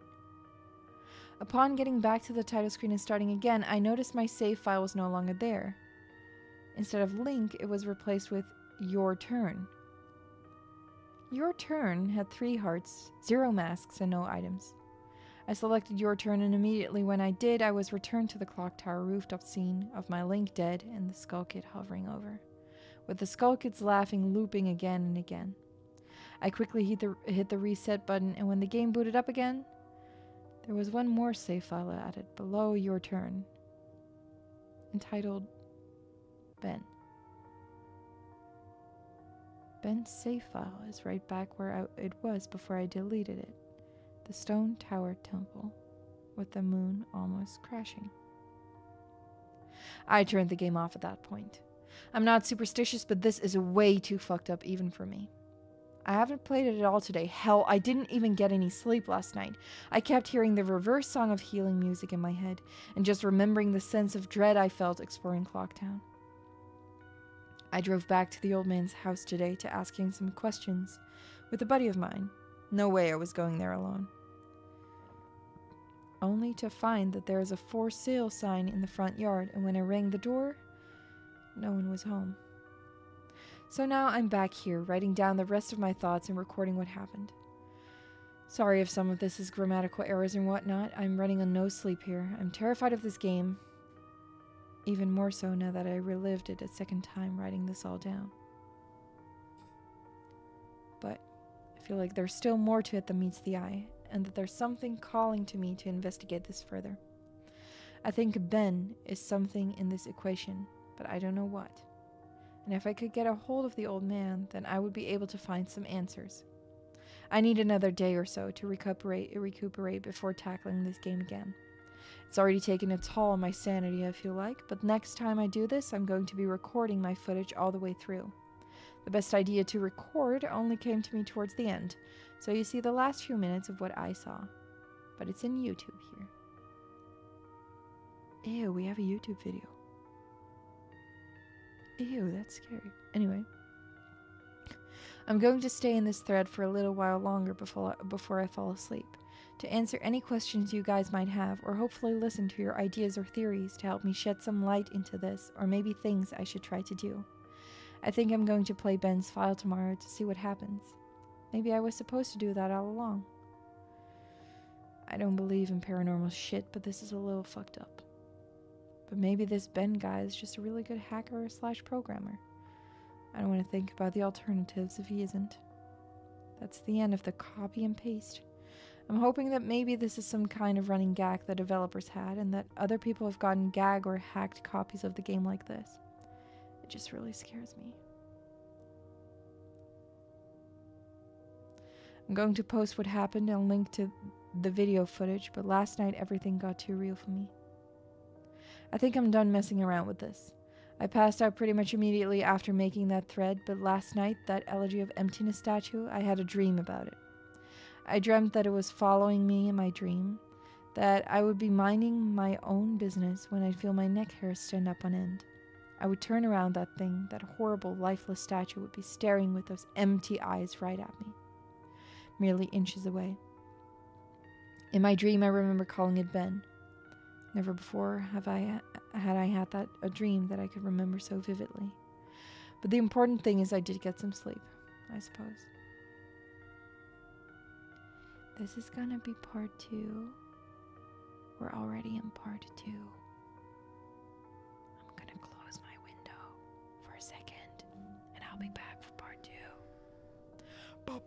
Speaker 1: Upon getting back to the title screen and starting again, I noticed my save file was no longer there. Instead of Link, it was replaced with "Your Turn." Your Turn had 3 hearts, 0 masks, and no items. I selected Your Turn, and immediately when I did, I was returned to the clock tower rooftop scene of my Link dead and the Skull Kid hovering over, with the Skull Kid's laughing looping again and again. I quickly hit the reset button, and when the game booted up again, there was one more save file added below Your Turn, entitled Ben. Ben's save file is right back where it was before I deleted it. The Stone Tower Temple, with the moon almost crashing. I turned the game off at that point. I'm not superstitious, but this is way too fucked up even for me. I haven't played it at all today. Hell, I didn't even get any sleep last night. I kept hearing the reverse song of healing music in my head, and just remembering the sense of dread I felt exploring Clocktown. I drove back to the old man's house today to ask him some questions with a buddy of mine. No way I was going there alone. Only to find that there is a for sale sign in the front yard, and when I rang the door, no one was home. So now I'm back here, writing down the rest of my thoughts and recording what happened. Sorry if some of this is grammatical errors and whatnot. I'm running on no sleep here. I'm terrified of this game. Even more so now that I relived it a second time writing this all down. But I feel like there's still more to it than meets the eye, and that there's something calling to me to investigate this further. I think Ben is something in this equation, but I don't know what. And if I could get a hold of the old man, then I would be able to find some answers. I need another day or so to recuperate before tackling this game again. It's already taken a toll on my sanity, I feel like, but next time I do this, I'm going to be recording my footage all the way through. The best idea to record only came to me towards the end, so you see the last few minutes of what I saw. But it's in YouTube here. Ew, we have a YouTube video. Ew, that's scary. Anyway. I'm going to stay in this thread for a little while longer before I fall asleep, to answer any questions you guys might have, or hopefully listen to your ideas or theories to help me shed some light into this, or maybe things I should try to do. I think I'm going to play Ben's file tomorrow to see what happens. Maybe I was supposed to do that all along. I don't believe in paranormal shit, but this is a little fucked up. But maybe this Ben guy is just a really good hacker / programmer. I don't want to think about the alternatives if he isn't. That's the end of the copy and paste. I'm hoping that maybe this is some kind of running gag the developers had, and that other people have gotten gag or hacked copies of the game like this. It just really scares me. I'm going to post what happened and link to the video footage, but last night everything got too real for me. I think I'm done messing around with this. I passed out pretty much immediately after making that thread, but last night, that Elegy of Emptiness statue, I had a dream about it. I dreamt that it was following me in my dream, that I would be minding my own business when I'd feel my neck hairs stand up on end. I would turn around that thing, that horrible, lifeless statue would be staring with those empty eyes right at me, merely inches away. In my dream, I remember calling it Ben. Never before had I had a dream that I could remember so vividly. But the important thing is I did get some sleep, I suppose. This is gonna be part 2. We're already in part 2. I'm gonna close my window for a second, and I'll be back for part 2. Ow.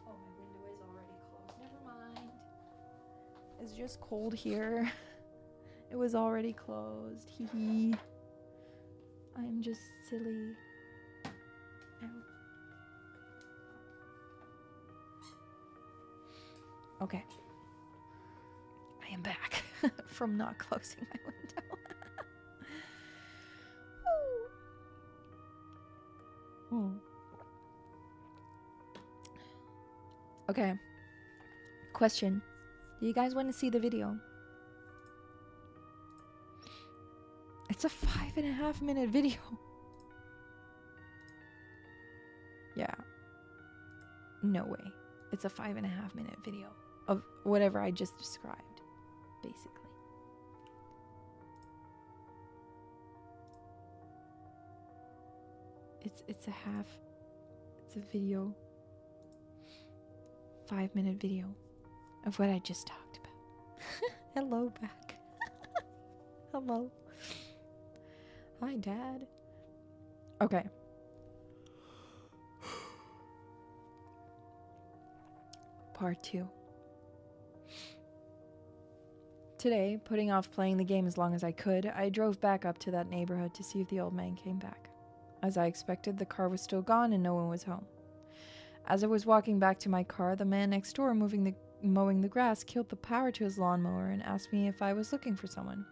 Speaker 1: Oh, my window is already closed. Never mind. It's just cold here. It was already closed. Hee hee. I'm just silly. Ow. Okay. I am back from not closing my window. Ooh. Okay. Question. Do you guys want to see the video? It's a 5.5 minute video. Yeah. No way. It's a 5.5 minute video of whatever I just described, basically. It's a video, 5-minute video of what I just talked about. Hello back. Hello. Hi, Dad. Okay. Part 2. Today, putting off playing the game as long as I could, I drove back up to that neighborhood to see if the old man came back. As I expected, the car was still gone and no one was home. As I was walking back to my car, the man next door mowing the grass killed the power to his lawnmower and asked me if I was looking for someone.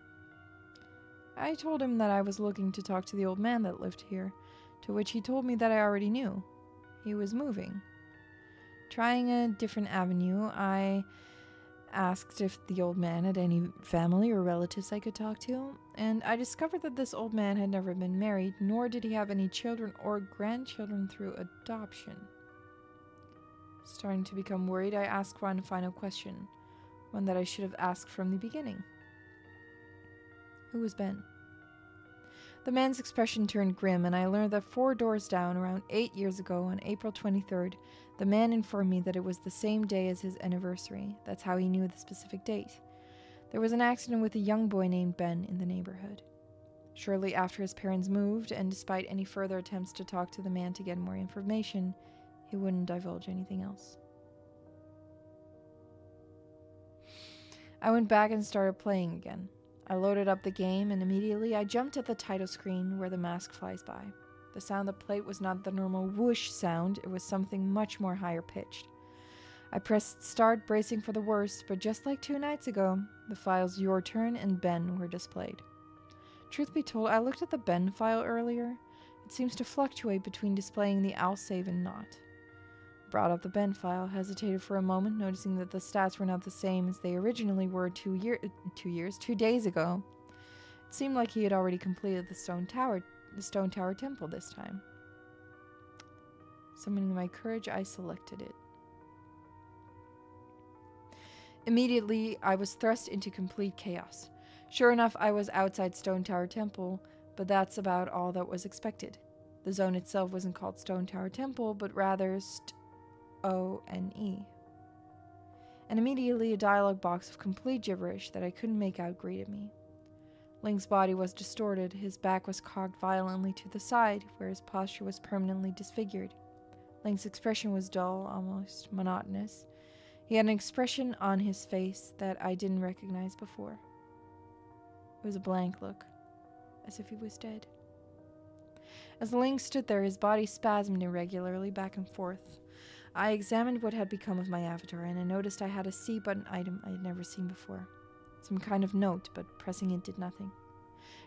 Speaker 1: I told him that I was looking to talk to the old man that lived here, to which he told me that I already knew. He was moving. Trying a different avenue, I asked if the old man had any family or relatives I could talk to, and I discovered that this old man had never been married, nor did he have any children or grandchildren through adoption. Starting to become worried, I asked one final question, one that I should have asked from the beginning. Who was Ben? The man's expression turned grim, and I learned that 4 doors down, around 8 years ago, on April 23rd, the man informed me that it was the same day as his anniversary. That's how he knew the specific date. There was an accident with a young boy named Ben in the neighborhood. Shortly after his parents moved, and despite any further attempts to talk to the man to get more information, he wouldn't divulge anything else. I went back and started playing again. I loaded up the game, and immediately I jumped at the title screen where the mask flies by. The sound that played was not the normal whoosh sound, it was something much more higher pitched. I pressed start, bracing for the worst, but just like 2 nights ago, the files Your Turn and Ben were displayed. Truth be told, I looked at the Ben file earlier. It seems to fluctuate between displaying the I'll save and not. Brought up the Ben file, hesitated for a moment, noticing that the stats were not the same as they originally were 2 days ago. It seemed like he had already completed the Stone Tower Temple this time. Summoning my courage, I selected it. Immediately, I was thrust into complete chaos. Sure enough, I was outside Stone Tower Temple, but that's about all that was expected. The zone itself wasn't called Stone Tower Temple, but rather Stone. And immediately a dialogue box of complete gibberish that I couldn't make out greeted me. Link's body was distorted, his back was cocked violently to the side, where his posture was permanently disfigured. Link's expression was dull, almost monotonous. He had an expression on his face that I didn't recognize before. It was a blank look, as if he was dead. As Link stood there, his body spasmed irregularly back and forth. I examined what had become of my avatar, and I noticed I had a C button item I had never seen before. Some kind of note, but pressing it did nothing.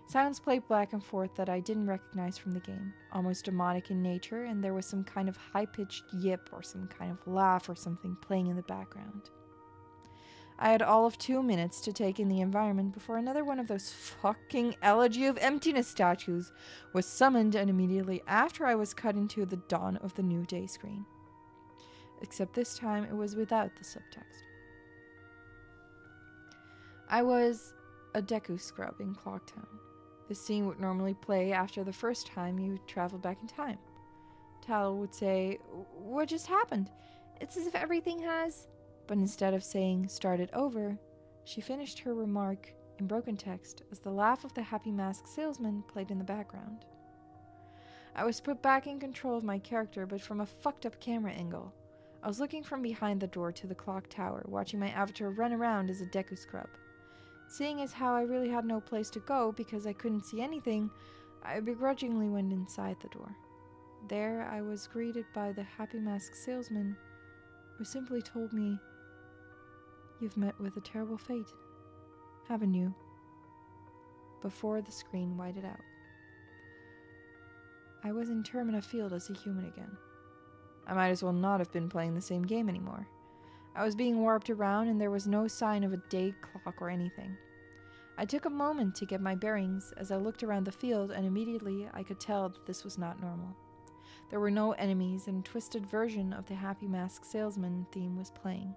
Speaker 1: Sounds played back and forth that I didn't recognize from the game, almost demonic in nature, and there was some kind of high-pitched yip or some kind of laugh or something playing in the background. I had all of 2 minutes to take in the environment before another one of those fucking Elegy of Emptiness statues was summoned, and immediately after I was cut into the Dawn of the New Day screen. Except this time it was without the subtext. I was a Deku scrub in Clocktown. This scene would normally play after the first time you traveled back in time. Tal would say, "What just happened? It's as if everything has..." But instead of saying, "Start it over," she finished her remark in broken text as the laugh of the happy mask salesman played in the background. I was put back in control of my character, but from a fucked up camera angle. I was looking from behind the door to the clock tower, watching my avatar run around as a Deku scrub. Seeing as how I really had no place to go because I couldn't see anything, I begrudgingly went inside the door. There I was greeted by the happy mask salesman, who simply told me, "You've met with a terrible fate, haven't you?" Before the screen whited out. I was in Termina Field as a human again. I might as well not have been playing the same game anymore. I was being warped around, and there was no sign of a day clock or anything. I took a moment to get my bearings as I looked around the field, and immediately I could tell that this was not normal. There were no enemies, and a twisted version of the Happy Mask Salesman theme was playing.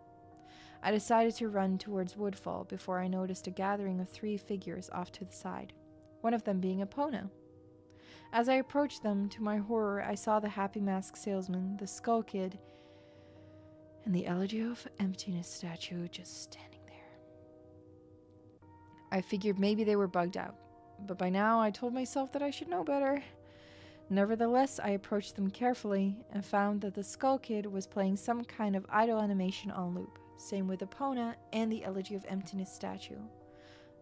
Speaker 1: I decided to run towards Woodfall before I noticed a gathering of 3 figures off to the side, one of them being Epona. As I approached them, to my horror, I saw the Happy Mask Salesman, the Skull Kid, and the Elegy of Emptiness statue just standing there. I figured maybe they were bugged out, but by now I told myself that I should know better. Nevertheless, I approached them carefully and found that the Skull Kid was playing some kind of idle animation on loop. Same with Epona and the Elegy of Emptiness statue.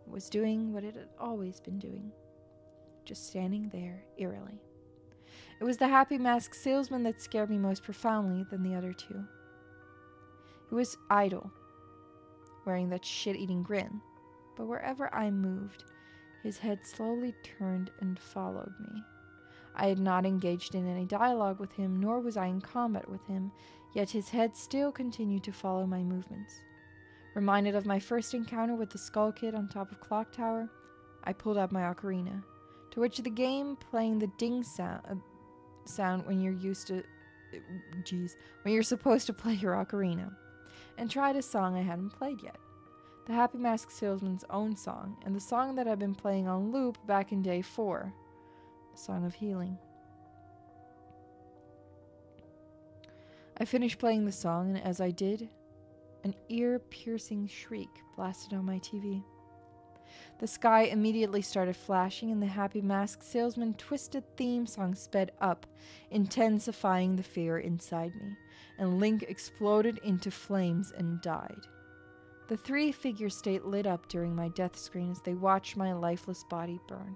Speaker 1: It was doing what it had always been doing, just standing there eerily. It was the Happy Mask Salesman that scared me most profoundly than the other 2. He was idle, wearing that shit-eating grin, but wherever I moved, his head slowly turned and followed me. I had not engaged in any dialogue with him, nor was I in combat with him, yet his head still continued to follow my movements. Reminded of my first encounter with the Skull Kid on top of Clock Tower, I pulled out my ocarina, to which the game playing the ding sound when you're when you're supposed to play your ocarina, and tried a song I hadn't played yet. The Happy Mask Salesman's own song, and the song that had been playing on loop back in day 4. song of healing. I finished playing the song, and as I did, an ear-piercing shriek blasted on my TV. The sky immediately started flashing, and the Happy Mask Salesman twisted theme song sped up, intensifying the fear inside me, and Link exploded into flames and died. The three-figure state lit up during my death screen as they watched my lifeless body burn.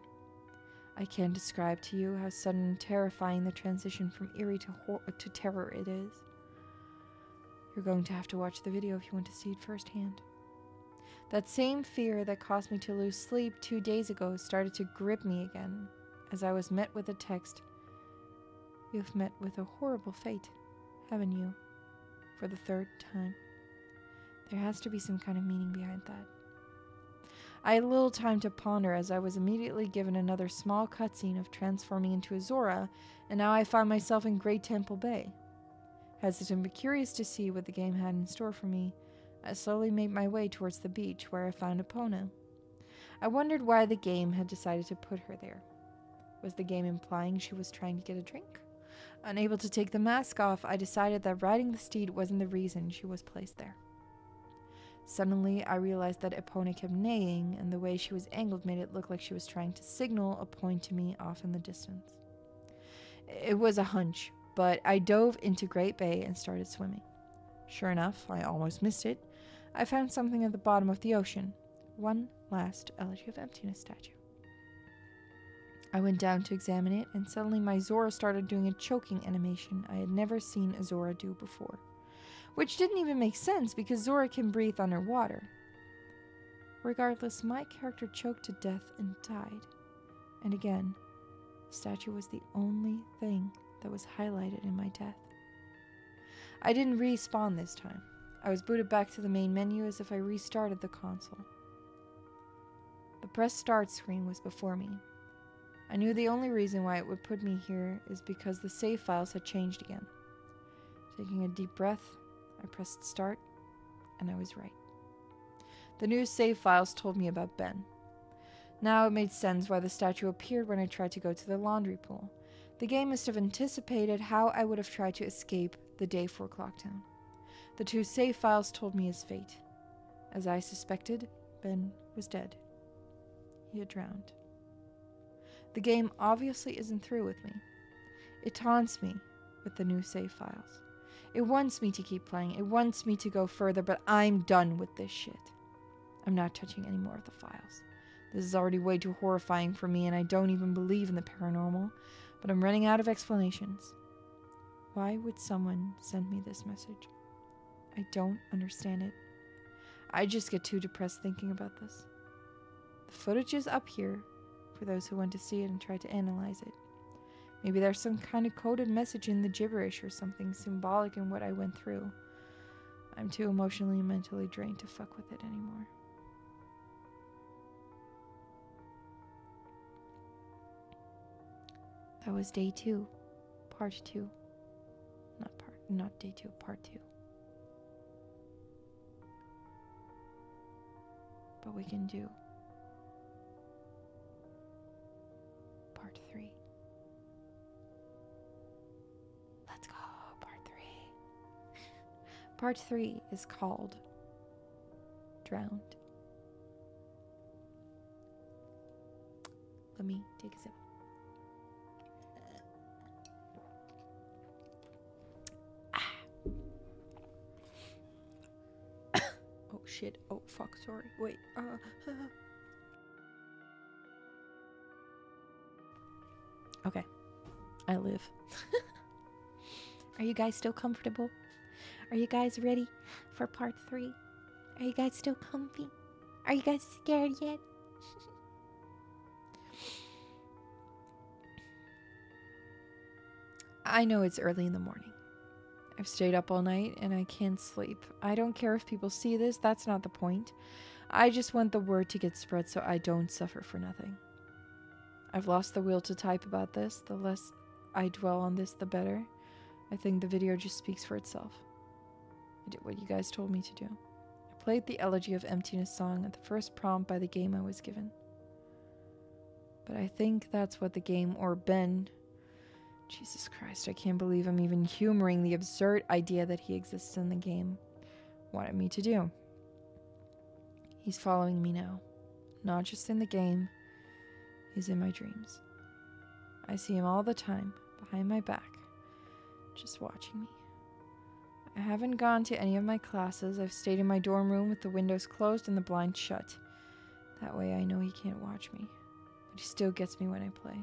Speaker 1: I can't describe to you how sudden and terrifying the transition from eerie to terror it is. You're going to have to watch the video if you want to see it firsthand. That same fear that caused me to lose sleep 2 days ago started to grip me again as I was met with a text. You've met with a horrible fate, haven't you? For the 3rd time. There has to be some kind of meaning behind that. I had little time to ponder as I was immediately given another small cutscene of transforming into a Zora, and now I found myself in Great Temple Bay. Hesitant but curious to see what the game had in store for me, I slowly made my way towards the beach where I found Epona. I wondered why the game had decided to put her there. Was the game implying she was trying to get a drink? Unable to take the mask off, I decided that riding the steed wasn't the reason she was placed there. Suddenly, I realized that Epona kept neighing, and the way she was angled made it look like she was trying to signal a point to me off in the distance. It was a hunch, but I dove into Great Bay and started swimming. Sure enough, I almost missed it. I found something at the bottom of the ocean. One last Elegy of Emptiness statue. I went down to examine it, and suddenly my Zora started doing a choking animation I had never seen a Zora do before. Which didn't even make sense, because Zora can breathe underwater. Regardless, my character choked to death and died. And again, the statue was the only thing that was highlighted in my death. I didn't respawn this time. I was booted back to the main menu as if I restarted the console. The press start screen was before me. I knew the only reason why it would put me here is because the save files had changed again. Taking a deep breath, I pressed start, and I was right. The new save files told me about Ben. Now it made sense why the statue appeared when I tried to go to the laundry pool. The game must have anticipated how I would have tried to escape the day 4 Clocktown. The 2 save files told me his fate. As I suspected, Ben was dead. He had drowned. The game obviously isn't through with me. It taunts me with the new save files. It wants me to keep playing. It wants me to go further, but I'm done with this shit. I'm not touching any more of the files. This is already way too horrifying for me, and I don't even believe in the paranormal, but I'm running out of explanations. Why would someone send me this message? I don't understand it. I just get too depressed thinking about this. The footage is up here for those who want to see it and try to analyze it. Maybe there's some kind of coded message in the gibberish or something symbolic in what I went through. I'm too emotionally and mentally drained to fuck with it anymore. That was day 2, part 2. Not day 2, part 2. But we can do part 3. Let's go, part 3. Part 3 is called Drowned. Let me take a sip. Oh shit. Oh fuck, sorry. Wait. Okay. I live.
Speaker 2: Are you guys still comfortable? Are you guys ready for part 3? Are you guys still comfy? Are you guys scared yet?
Speaker 1: I know it's early in the morning. I've stayed up all night and I can't sleep. I don't care if people see this, that's not the point. I just want the word to get spread so I don't suffer for nothing. I've lost the will to type about this. The less I dwell on this, the better. I think the video just speaks for itself. I did what you guys told me to do. I played the Elegy of Emptiness song at the first prompt by the game I was given. But I think that's what the game, or Ben... Jesus Christ, I can't believe I'm even humoring the absurd idea that he exists in the game. Wanted me to do. He's following me now. Not just in the game. He's in my dreams. I see him all the time, behind my back. Just watching me. I haven't gone to any of my classes. I've stayed in my dorm room with the windows closed and the blinds shut. That way I know he can't watch me. But he still gets me when I play.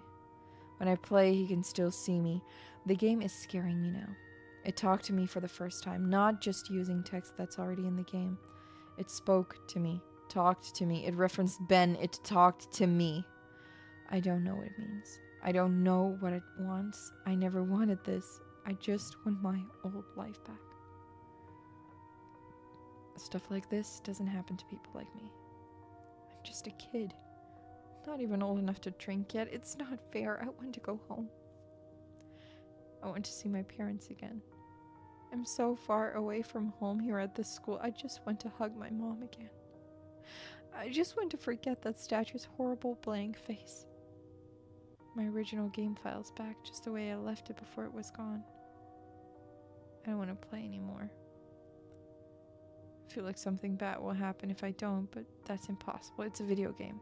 Speaker 1: When I play, he can still see me. The game is scaring me now. It talked to me for the first time, not just using text that's already in the game. It spoke to me, talked to me. It referenced Ben. It talked to me. I don't know what it means. I don't know what it wants. I never wanted this. I just want my old life back. Stuff like this doesn't happen to people like me. I'm just a kid. Not even old enough to drink yet. It's not fair. I want to go home. I want to see my parents again. I'm so far away from home here at this school. I just want to hug my mom again. I just want to forget that statue's horrible blank face. My original game file's back just the way I left it before it was gone. I don't want to play anymore. I feel like something bad will happen if I don't, but that's impossible. It's a video game.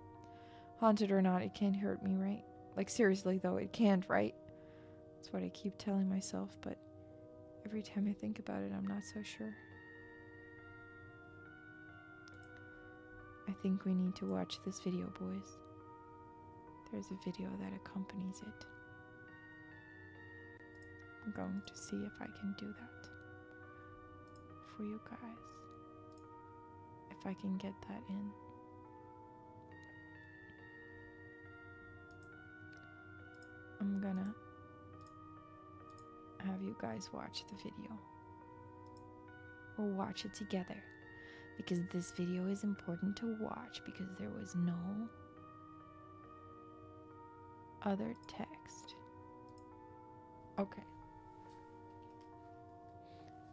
Speaker 1: Haunted or not, it can't hurt me, right? Like, seriously, though, it can't, right? That's what I keep telling myself, but every time I think about it, I'm not so sure. I think we need to watch this video, boys. There's a video that accompanies it. I'm going to see if I can do that for you guys. If I can get that in. I'm gonna have you guys watch the video. We'll watch it together. Because this video is important to watch because there was no other text. Okay.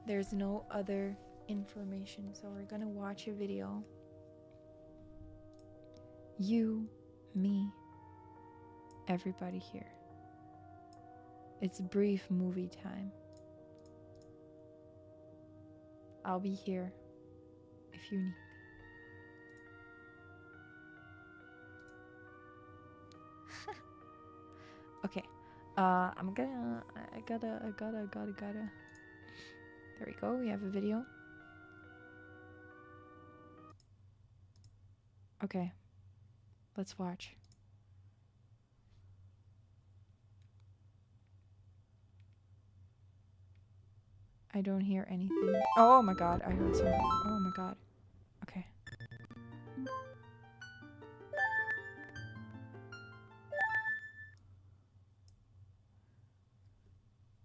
Speaker 1: There's no other information, so we're gonna watch a video. You, me, everybody here. It's brief movie time. I'll be here if you need me. Okay. I gotta. There we go. We have a video. Okay. Let's watch. I don't hear anything. Oh my god, I heard something. Oh my god. Okay.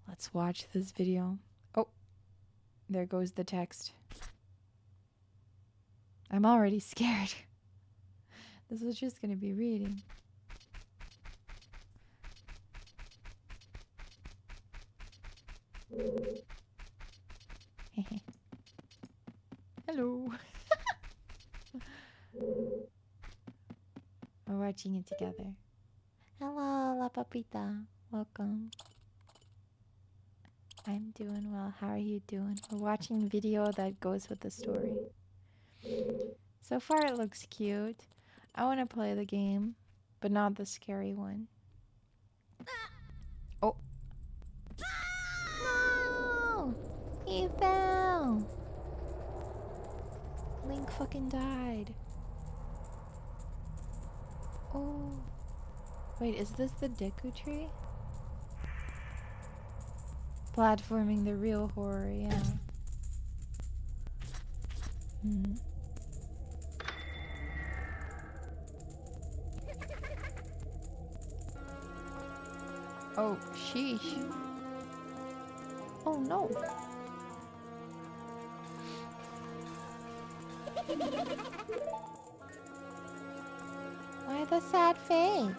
Speaker 1: Let's watch this video. Oh, there goes the text. I'm already scared. This is just gonna be reading. Hello. We're watching it together.
Speaker 2: Hello, La Papita. Welcome. I'm doing well. How are you doing?
Speaker 1: We're watching a video that goes with the story. So far it looks cute. I want to play the game, but not the scary one. Oh.
Speaker 2: No! He fell!
Speaker 1: Link fucking died. Oh. Wait, is this the Deku tree? Platforming the real horror, yeah. Oh, sheesh. Oh no.
Speaker 2: Why the sad face?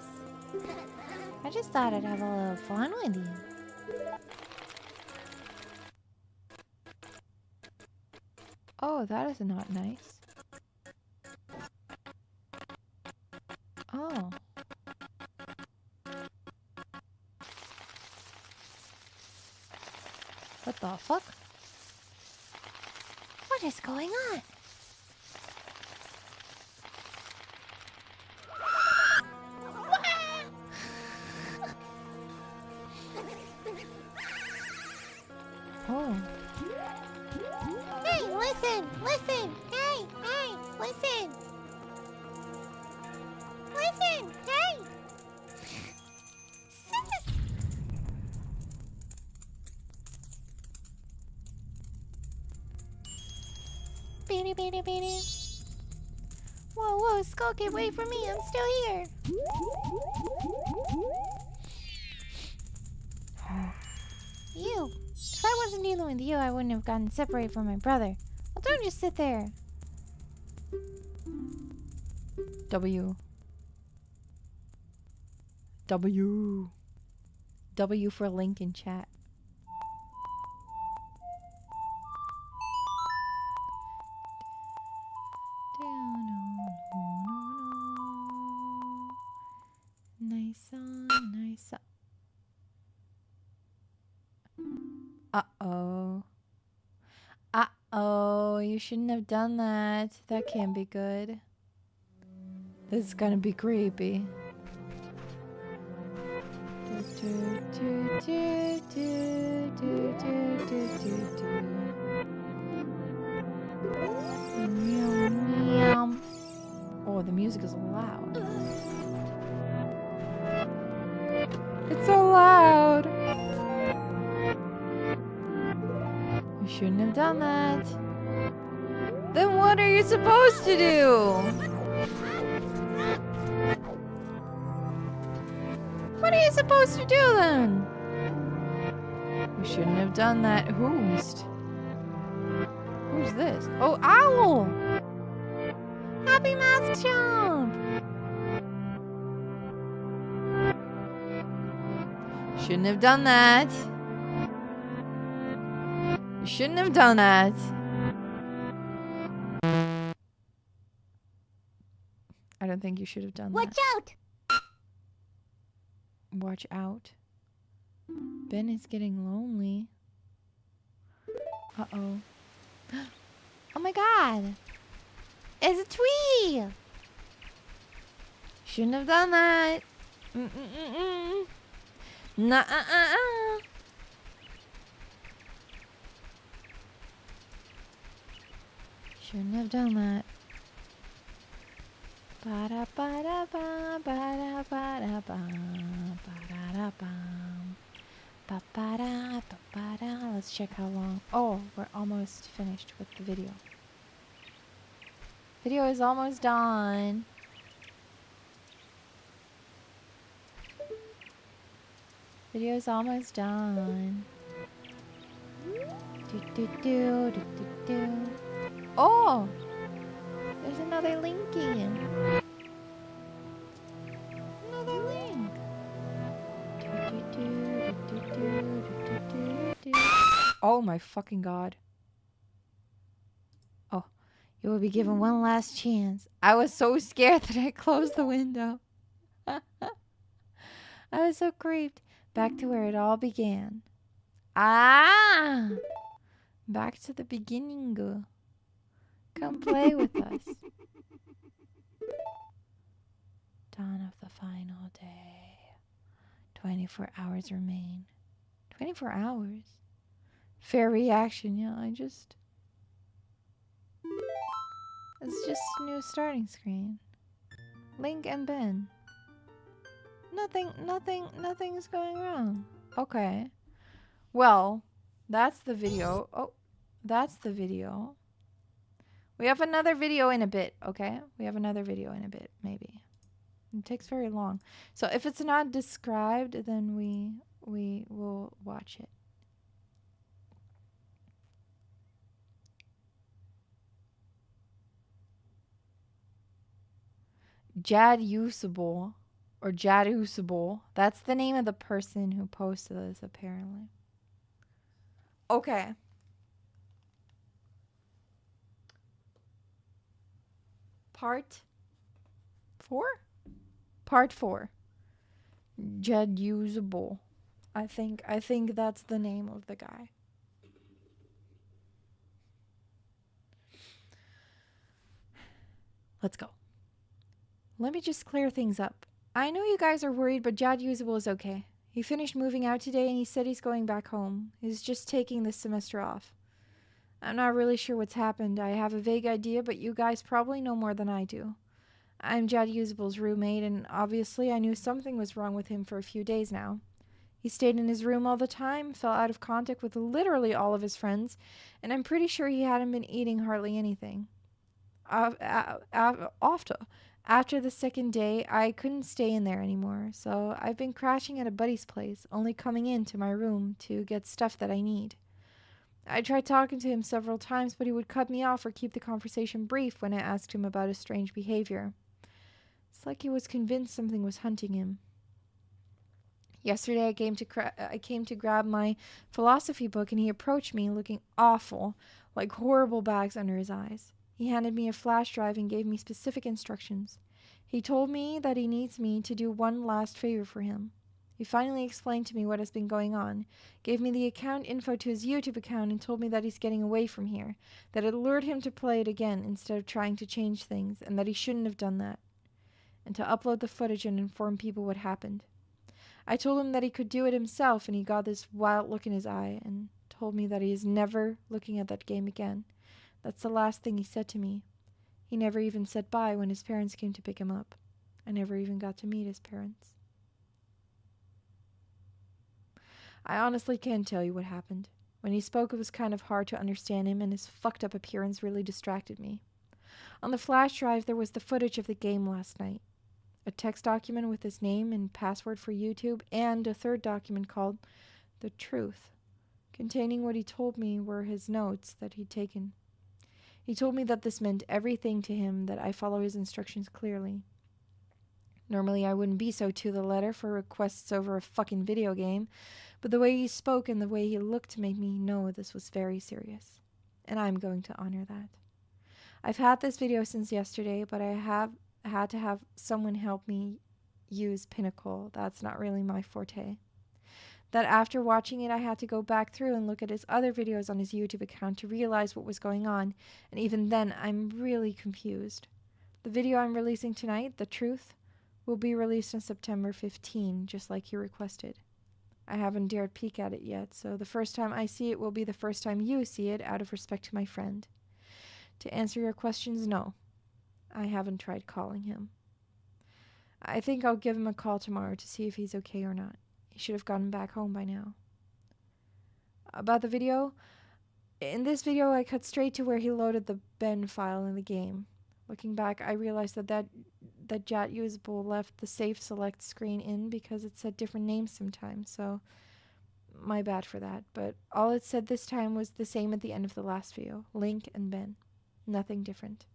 Speaker 2: I just thought I'd have a little fun with you.
Speaker 1: Oh, that is not nice. Oh.
Speaker 2: What the fuck? What is going on? Oh. Hey, listen! Listen! Hey! Hey! Listen! Listen! Hey! Sis! Beanie, beanie, beanie. Whoa, whoa, Skull, get away from me. I'm still here. You. If I wasn't dealing with you, I wouldn't have gotten separated from my brother. Well, don't just sit there.
Speaker 1: W. W. W for link in chat.
Speaker 2: Nice on, nice on.
Speaker 1: Uh-oh. Uh-oh, you shouldn't have done that. That can't be good. This is gonna be creepy. Oh, the music is loud. It's so loud. You shouldn't have done that. Then what are you supposed to do? What are you supposed to do then? You shouldn't have done that. Who's this? Oh, Owl! Happy Mask Jump! Shouldn't have done that. You shouldn't have done that. I don't think you should have done that.
Speaker 2: Watch out!
Speaker 1: Watch out. Ben is getting lonely. Uh-oh.
Speaker 2: Oh my god! It's a tree!
Speaker 1: Shouldn't have done that. Mm-mm-mm-mm. Nuh-uh-uh-uh. Shouldn't have done that. Ba-da-ba-da-ba, ba-da-ba-da-ba, ba-da-da-ba, ba-ba-da, ba-ba-da. Let's check how long. Oh, we're almost finished with the video. Video is almost done. Video is almost done. Do-do-do, do-do-do. Oh! There's another Linky. Another link. Oh my fucking god. Oh, you will be given one last chance. I was so scared that I closed the window. I was so creeped. Back to where it all began. Ah! Back to the beginning. Come play with us. Dawn of the final day. 24 hours remain. 24 hours? Fair reaction, yeah, it's just a new starting screen. Link and Ben. Nothing's going wrong. Okay. Well, that's the video. Oh, that's the video. We have another video in a bit, okay? We have another video in a bit, maybe. It takes very long. So if it's not described, then we will watch it. Jad Usable or Jad Usable. That's the name of the person who posted this, apparently. Okay. Part 4? Part 4. Jad Usable. I think that's the name of the guy. Let's go. Let me just clear things up. I know you guys are worried, but Jad Usable is okay. He finished moving out today and he said he's going back home. He's just taking this semester off. I'm not really sure what's happened. I have a vague idea, but you guys probably know more than I do. I'm Jad Usable's roommate, and obviously I knew something was wrong with him for a few days now. He stayed in his room all the time, fell out of contact with literally all of his friends, and I'm pretty sure he hadn't been eating hardly anything. After the second day, I couldn't stay in there anymore, so I've been crashing at a buddy's place, only coming into my room to get stuff that I need. I tried talking to him several times, but he would cut me off or keep the conversation brief when I asked him about his strange behavior. It's like he was convinced something was hunting him. Yesterday, I came to grab my philosophy book, and he approached me looking awful, like horrible bags under his eyes. He handed me a flash drive and gave me specific instructions. He told me that he needs me to do one last favor for him. He finally explained to me what has been going on, gave me the account info to his YouTube account, and told me that he's getting away from here, that it lured him to play it again instead of trying to change things, and that he shouldn't have done that, and to upload the footage and inform people what happened. I told him that he could do it himself, and he got this wild look in his eye and told me that he is never looking at that game again. That's the last thing he said to me. He never even said bye when his parents came to pick him up. I never even got to meet his parents. I honestly can't tell you what happened. When he spoke, it was kind of hard to understand him, and his fucked up appearance really distracted me. On the flash drive, there was the footage of the game last night. A text document with his name and password for YouTube, and a third document called The Truth, containing what he told me were his notes that he'd taken. He told me that this meant everything to him, that I follow his instructions clearly. Normally I wouldn't be so to the letter for requests over a fucking video game, but the way he spoke and the way he looked made me know this was very serious, and I'm going to honor that. I've had this video since yesterday, but I have had to have someone help me use Pinnacle. That's not really my forte. That after watching it, I had to go back through and look at his other videos on his YouTube account to realize what was going on, and even then, I'm really confused. The video I'm releasing tonight, The Truth, will be released on September 15, just like he requested. I haven't dared peek at it yet, so the first time I see it will be the first time you see it, out of respect to my friend. To answer your questions, no. I haven't tried calling him. I think I'll give him a call tomorrow to see if he's okay or not. He should have gotten back home by now. About the video, in this video I cut straight to where he loaded the Ben file in the game. Looking back, I realized that Jat Usable left the Save Select screen in because it said different names sometimes, so my bad for that. But all it said this time was the same at the end of the last video, Link and Ben. Nothing different.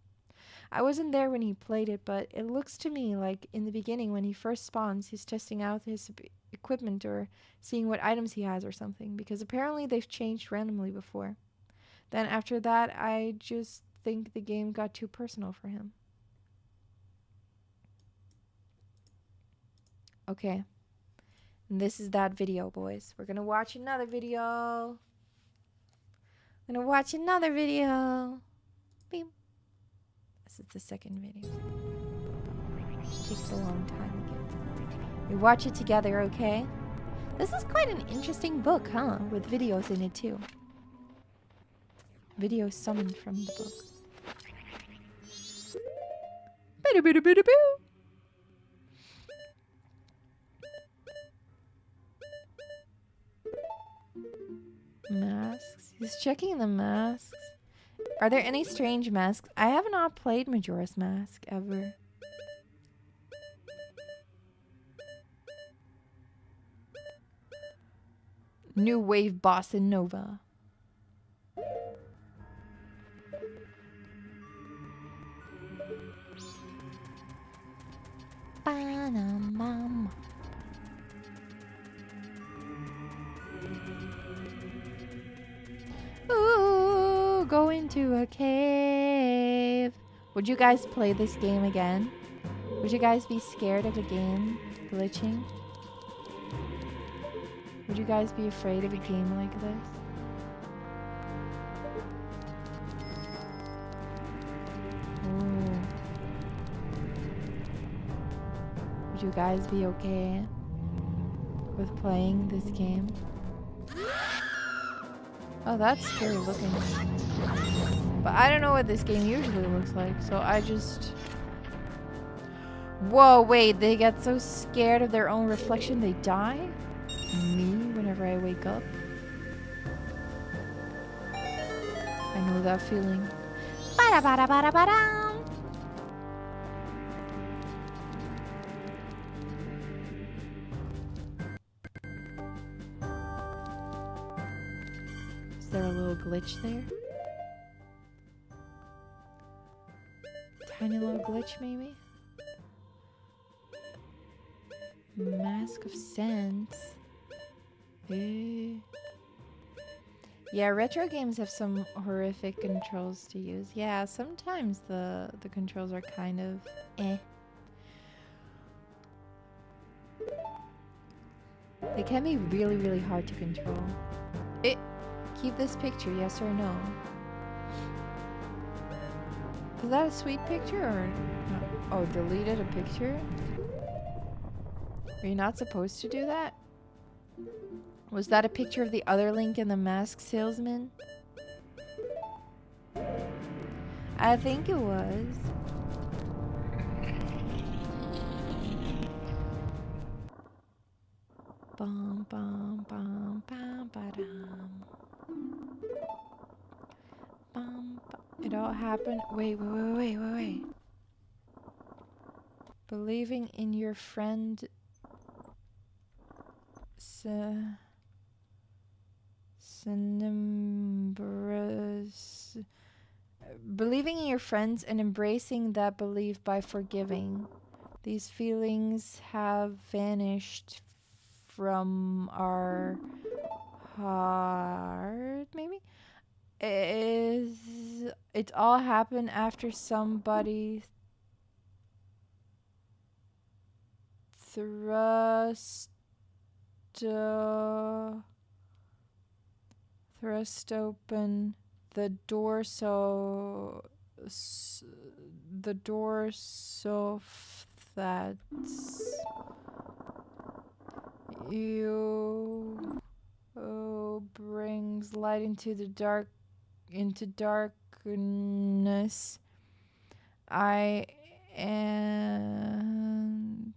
Speaker 1: I wasn't there when he played it, but it looks to me like in the beginning when he first spawns, he's testing out his equipment or seeing what items he has or something, because apparently they've changed randomly before. Then after that, I just think the game got too personal for him. Okay. And this is that video, boys. We're gonna watch another video. Beep. This is the second video. It takes a long time to get through. We watch it together, okay? This is quite an interesting book, huh? With videos in it, too. Videos summoned from the book. Boo-boo-boo-boo-boo. Masks. He's checking the masks. Are there any strange masks? I have not played Majora's Mask ever. New wave bossa nova. Ba-na-mama. Ooh, go into a cave. Would you guys play this game again? Would you guys be scared of a game glitching? Would you guys be afraid of a game like this? Ooh. you guys be okay with playing this game? Oh, that's scary looking. But I don't know what this game usually looks like, so I just... Whoa, wait, they get so scared of their own reflection they die? Me, whenever I wake up? I know that feeling.
Speaker 2: Ba-da-ba-da-ba-da-ba-da.
Speaker 1: Is there a little glitch there? Tiny little glitch, maybe? Mask of Sense. Yeah, retro games have some horrific controls to use. Yeah, sometimes the controls are kind of eh. They can be really, really hard to control. Keep this picture, yes or no? Is that a sweet picture or no? Oh, deleted a picture? Are you not supposed to do that? Was that a picture of the other Link and the Mask Salesman? I think it was. Bum bum bum bum ba-dum. Bum, bum. It all happened. Wait. Believing in your friend. Believing in your friends and embracing that belief by forgiving. These feelings have vanished from our heart, maybe? It all happened after somebody thrust open the door so that you brings light into darkness. I am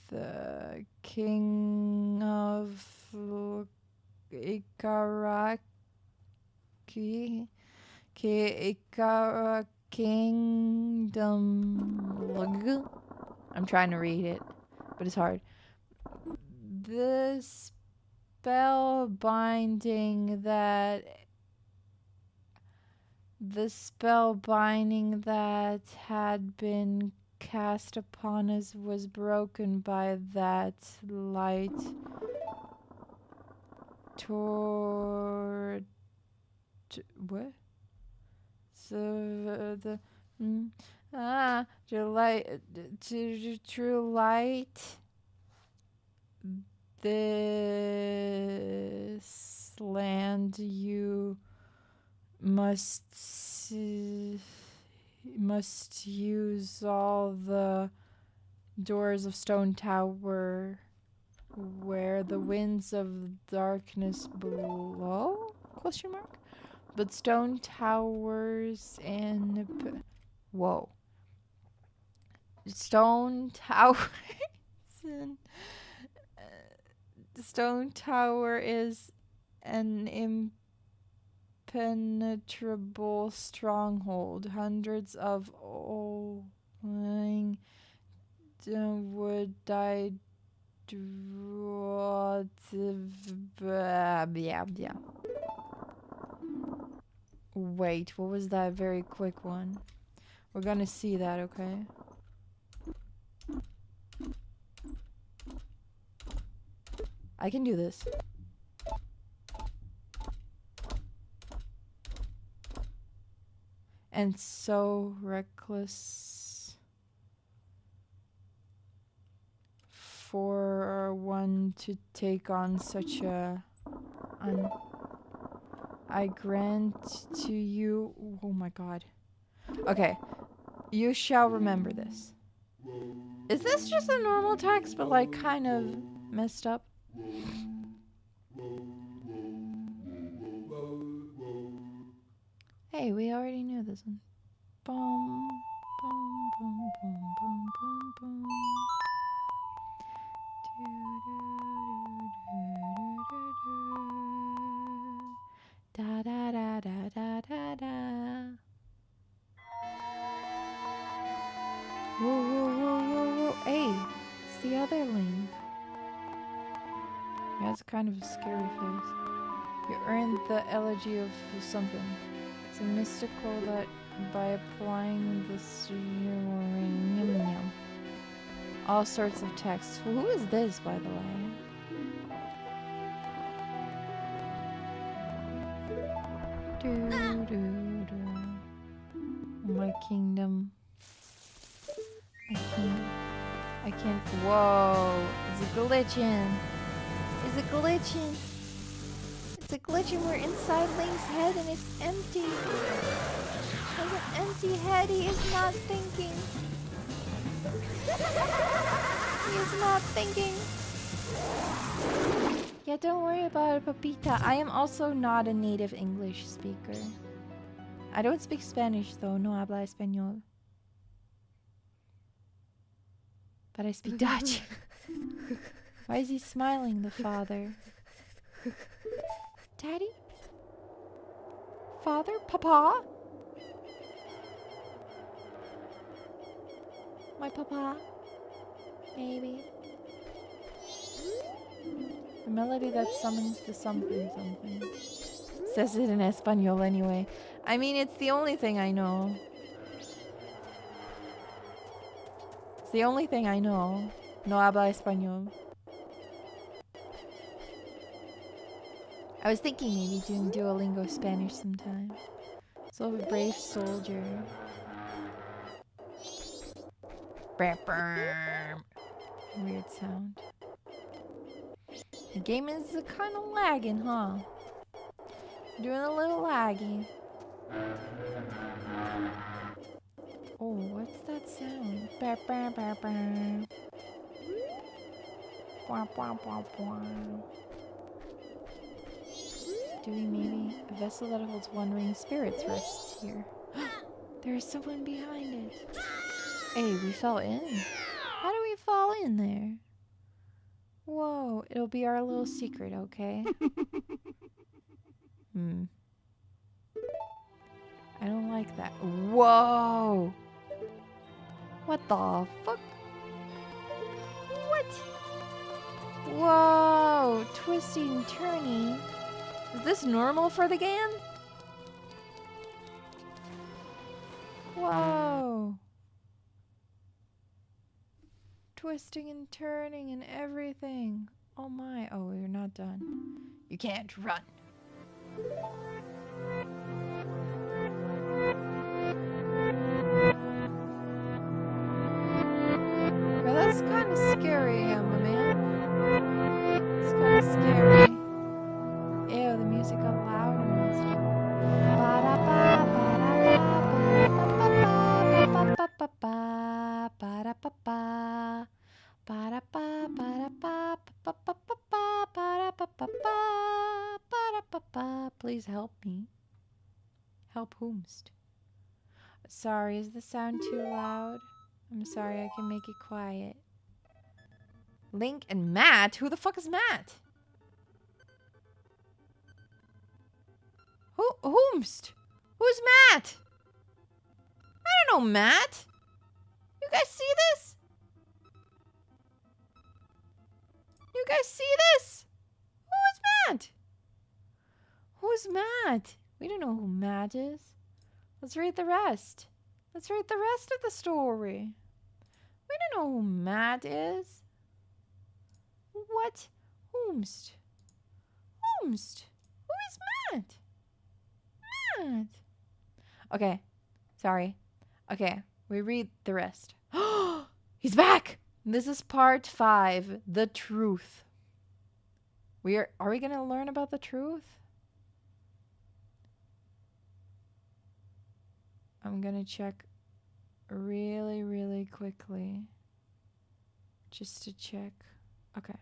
Speaker 1: the king of Ikaraki. Ikara Kingdom. I'm trying to read it, but it's hard. The spell binding that had been cast upon us was broken by that light toward what? So the true light. This land you must use all the doors of Stone Tower where the winds of darkness blow? Question mark. But Stone Towers and whoa. Stone Towers and Stone Tower is an impenetrable stronghold. Hundreds of old would die. Yeah. Wait, what was that very quick one? We're gonna see that, okay? I can do this. And so reckless for one to take on such a... I grant to you... Oh my god. Okay. You shall remember this. Is this just a normal text, but like kind of messed up? Hey, we already knew this one. Boom, boom, boom, boom, boom, boom, boom. Da da da da da da da. Whoa, whoa, whoa, whoa, whoa. Hey, it's the other Link. He has kind of a scary face. You earned the elegy of something. It's a mystical that by applying this all sorts of texts. Well, who is this, by the way? Do, do, do. My kingdom. I can't. Whoa! Is it glitching? Is it glitching? It's a glitching. We're inside Link's head and it's empty. There's an empty head. He is not thinking. He is not thinking. Yeah, don't worry about it, Papita. I am also not a native English speaker. I don't speak Spanish though. No habla español. But I speak Dutch. Why is he smiling, the father? Daddy? Father? Papa? My papa? Maybe. The melody that summons the something something. Says it in Espanol anyway. I mean, it's the only thing I know. It's the only thing I know. No habla español. I was thinking maybe doing Duolingo Spanish sometime. So a brave soldier. Weird sound. The game is kind of lagging, huh? Doing a little laggy. Oh, what's that sound? Doing maybe a vessel that holds wandering spirits rests here. There's someone behind it. Hey, we fell in. How do we fall in there? Whoa, it'll be our little secret, okay? I don't like that. Whoa! What the fuck? What? Whoa! Twisting, turning. Is this normal for the game? Whoa! Twisting and turning and everything. Oh my. Oh, we're not done. You can't run. Well, that's kind of scary, my man. It's kind of scary. Ew, the music got louder and stuff. Please help me. Help whomst. Sorry, is the sound too loud? I'm sorry, I can make it quiet. Link and Matt? Who the fuck is Matt? Whomst? Who's Matt? I don't know Matt. You guys see this? You guys see this? Who is Matt? Who's Matt? We don't know who Matt is. Let's read the rest. Let's read the rest of the story. We don't know who Matt is. What? Whomst? Whomst? Who is Matt? Matt. Okay. Sorry. Okay. We read the rest. He's back! This is part 5. The truth. Are we gonna learn about the truth? I'm gonna check really, really quickly. Just to check. Okay.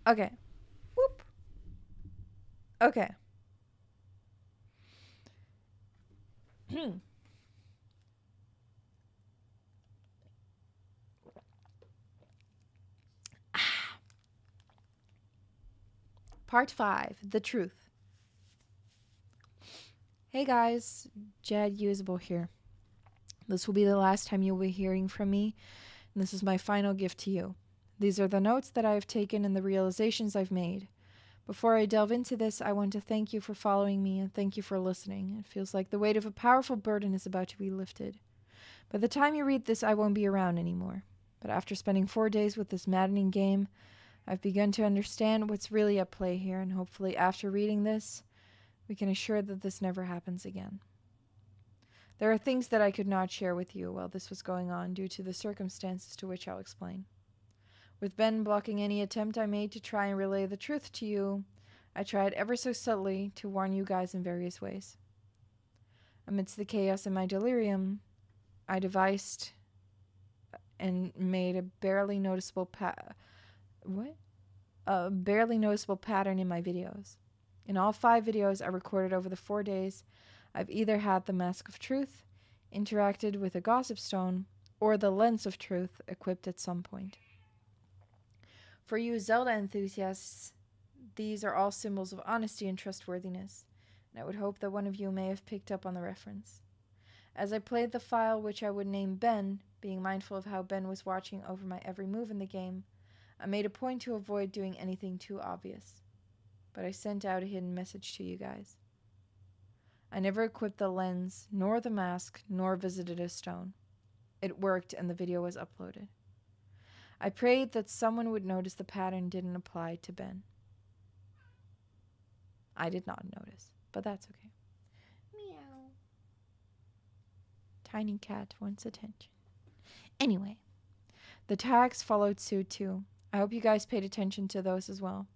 Speaker 1: Okay. Whoop. Okay. Part 5. The Truth. Hey guys, Jed Usable here. This will be the last time you'll be hearing from me, and this is my final gift to you. These are the notes that I have taken and the realizations I've made. Before I delve into this, I want to thank you for following me and thank you for listening. It feels like the weight of a powerful burden is about to be lifted. By the time you read this, I won't be around anymore. But after spending 4 days with this maddening game, I've begun to understand what's really at play here, and hopefully after reading this, we can assure that this never happens again. There are things that I could not share with you while this was going on due to the circumstances to which I'll explain. With Ben blocking any attempt I made to try and relay the truth to you, I tried ever so subtly to warn you guys in various ways. Amidst the chaos in my delirium, I devised and made a barely noticeable pattern in my videos. In all 5 videos I recorded over the 4 days, I've either had the Mask of Truth, interacted with a Gossip Stone, or the Lens of Truth equipped at some point. For you Zelda enthusiasts, these are all symbols of honesty and trustworthiness, and I would hope that one of you may have picked up on the reference. As I played the file which I would name Ben, being mindful of how Ben was watching over my every move in the game, I made a point to avoid doing anything too obvious. But I sent out a hidden message to you guys. I never equipped the lens, nor the mask, nor visited a stone. It worked and the video was uploaded. I prayed that someone would notice the pattern didn't apply to Ben. I did not notice, but that's okay. Meow. Tiny cat wants attention. Anyway, the tags followed suit too. I hope you guys paid attention to those as well.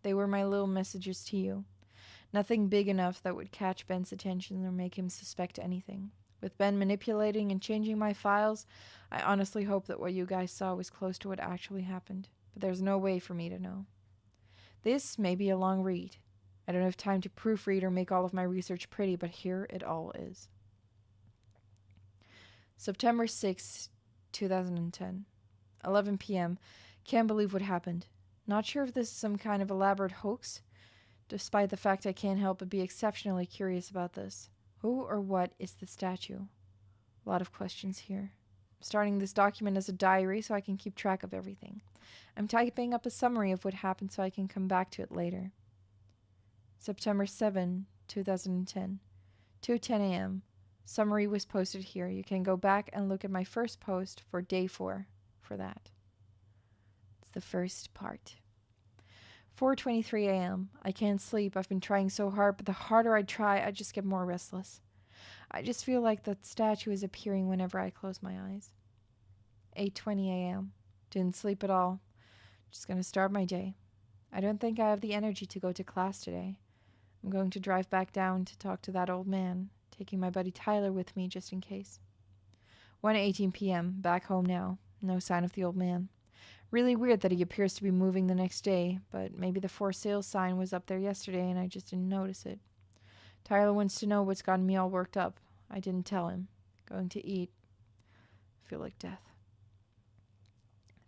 Speaker 1: They were my little messages to you. Nothing big enough that would catch Ben's attention or make him suspect anything. With Ben manipulating and changing my files, I honestly hope that what you guys saw was close to what actually happened, but there's no way for me to know. This may be a long read. I don't have time to proofread or make all of my research pretty, but here it all is. September 6, 2010. 11 p.m. Can't believe what happened. Not sure if this is some kind of elaborate hoax, despite the fact I can't help but be exceptionally curious about this. Who or what is the statue? A lot of questions here. I'm starting this document as a diary so I can keep track of everything. I'm typing up a summary of what happened so I can come back to it later. September 7, 2010. 2:10 a.m. Summary was posted here. You can go back and look at my first post for day 4 for that. It's the first part. 4:23 a.m. I can't sleep. I've been trying so hard, but the harder I try, I just get more restless. I just feel like that statue is appearing whenever I close my eyes. 8:20 a.m. Didn't sleep at all. Just gonna start my day. I don't think I have the energy to go to class today. I'm going to drive back down to talk to that old man, taking my buddy Tyler with me just in case. 1:18 p.m. Back home now. No sign of the old man. Really weird that he appears to be moving the next day, but maybe the for sale sign was up there yesterday and I just didn't notice it. Tyler wants to know what's gotten me all worked up. I didn't tell him. Going to eat. I feel like death.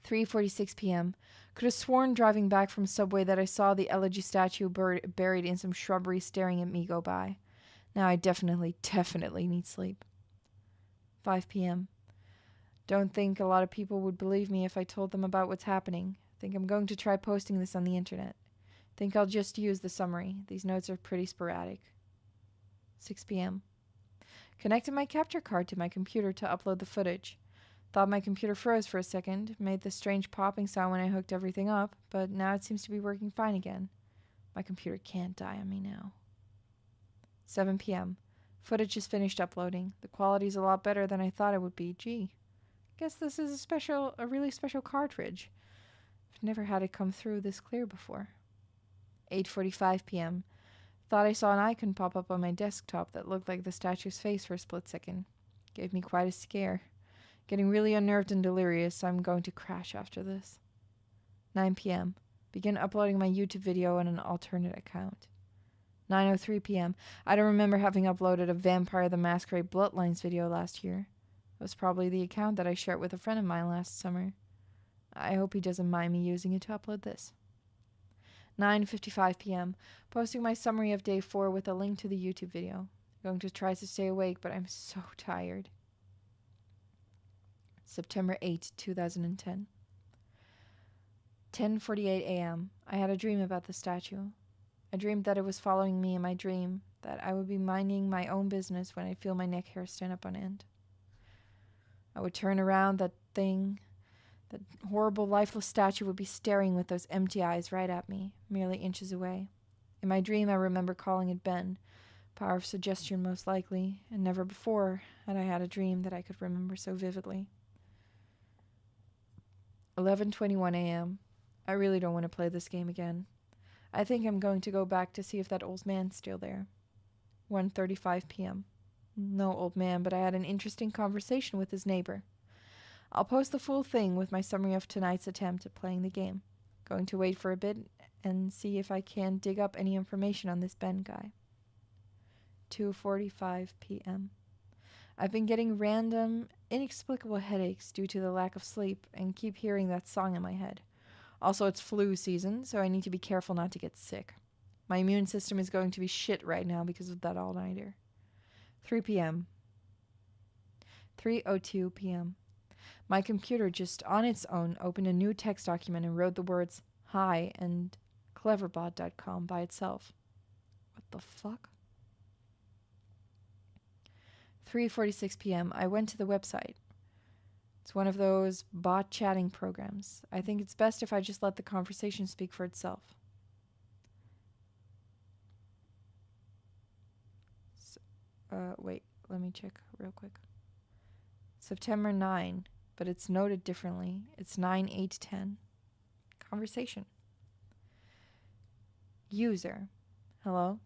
Speaker 1: 3:46 p.m. Could have sworn driving back from Subway that I saw the elegy statue buried in some shrubbery staring at me go by. Now I definitely need sleep. 5 p.m. Don't think a lot of people would believe me if I told them about what's happening. Think I'm going to try posting this on the internet. Think I'll just use the summary. These notes are pretty sporadic. 6 p.m. Connected my capture card to my computer to upload the footage. Thought my computer froze for a second, made this strange popping sound when I hooked everything up, but now it seems to be working fine again. My computer can't die on me now. 7 p.m. Footage is finished uploading. The quality's a lot better than I thought it would be. Gee. Guess this is a really special cartridge. I've never had it come through this clear before. 8:45 p.m. Thought I saw an icon pop up on my desktop that looked like the statue's face for a split second. Gave me quite a scare. Getting really unnerved and delirious, so I'm going to crash after this. 9 p.m. Begin uploading my YouTube video on an alternate account. 9:03 p.m. I don't remember having uploaded a Vampire the Masquerade Bloodlines video last year. It was probably the account that I shared with a friend of mine last summer. I hope he doesn't mind me using it to upload this. 9:55 p.m. Posting my summary of day 4 with a link to the YouTube video. I'm going to try to stay awake, but I'm so tired. September 8, 2010. 10:48 a.m. I had a dream about the statue. I dreamed that it was following me in my dream, that I would be minding my own business when I feel my neck hair stand up on end. I would turn around, that horrible lifeless statue would be staring with those empty eyes right at me, merely inches away. In my dream, I remember calling it Ben. Power of suggestion, most likely, and never before had I had a dream that I could remember so vividly. 11:21 a.m. I really don't want to play this game again. I think I'm going to go back to see if that old man's still there. 1:35 p.m. No old man, but I had an interesting conversation with his neighbor. I'll post the full thing with my summary of tonight's attempt at playing the game. Going to wait for a bit and see if I can dig up any information on this Ben guy. 2:45 p.m. I've been getting random, inexplicable headaches due to the lack of sleep and keep hearing that song in my head. Also, it's flu season, so I need to be careful not to get sick. My immune system is going to be shit right now because of that all-nighter. 3 p.m. 3:02 p.m. My computer just on its own opened a new text document and wrote the words hi and cleverbot.com by itself. What the fuck? 3:46 p.m. I went to the website. It's one of those bot chatting programs. I think it's best if I just let the conversation speak for itself. Wait, let me check real quick. September 9, but it's noted differently. It's 9/8/10. Conversation. User. Hello?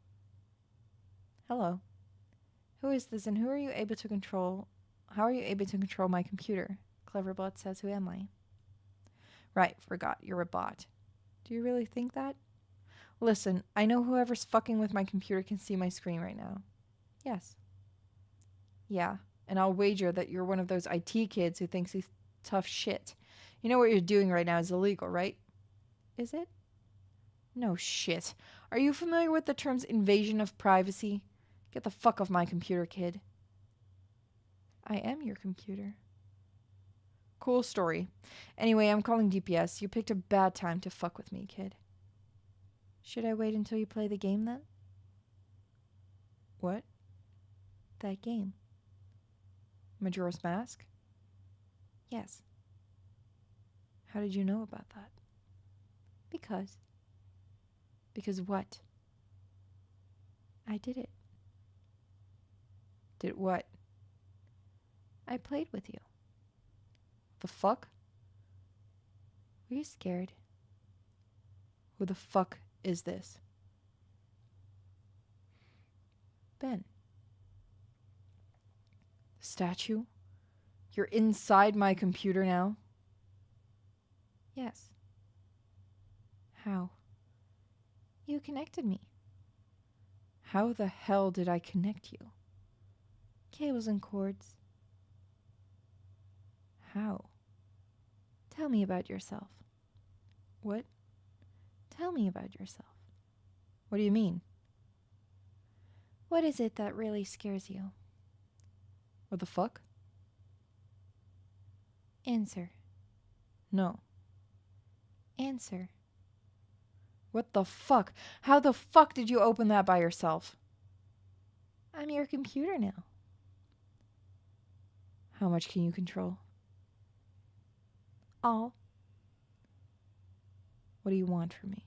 Speaker 1: Hello. Who is this and how are you able to control my computer? Cleverbot says, who am I? Right, forgot, you're a bot. Do you really think that? Listen, I know whoever's fucking with my computer can see my screen right now. Yes. Yeah, and I'll wager that you're one of those IT kids who thinks he's tough shit. You know what you're doing right now is illegal, right? Is it? No shit. Are you familiar with the terms invasion of privacy? Get the fuck off my computer, kid. I am your computer. Cool story. Anyway, I'm calling DPS. You picked a bad time to fuck with me, kid. Should I wait until you play the game then? What? That game. Majora's Mask? Yes. How did you know about that? Because. Because what? I did it. Did what? I played with you. The fuck? Were you scared? Who the fuck is this? Ben. The statue? You're inside my computer now? Yes. How? You connected me. How the hell did I connect you? Cables and cords. How? Tell me about yourself. What? Tell me about yourself. What do you mean? What is it that really scares you? What the fuck? Answer. No. Answer. What the fuck? How the fuck did you open that by yourself? I'm your computer now. How much can you control? All. What do you want from me?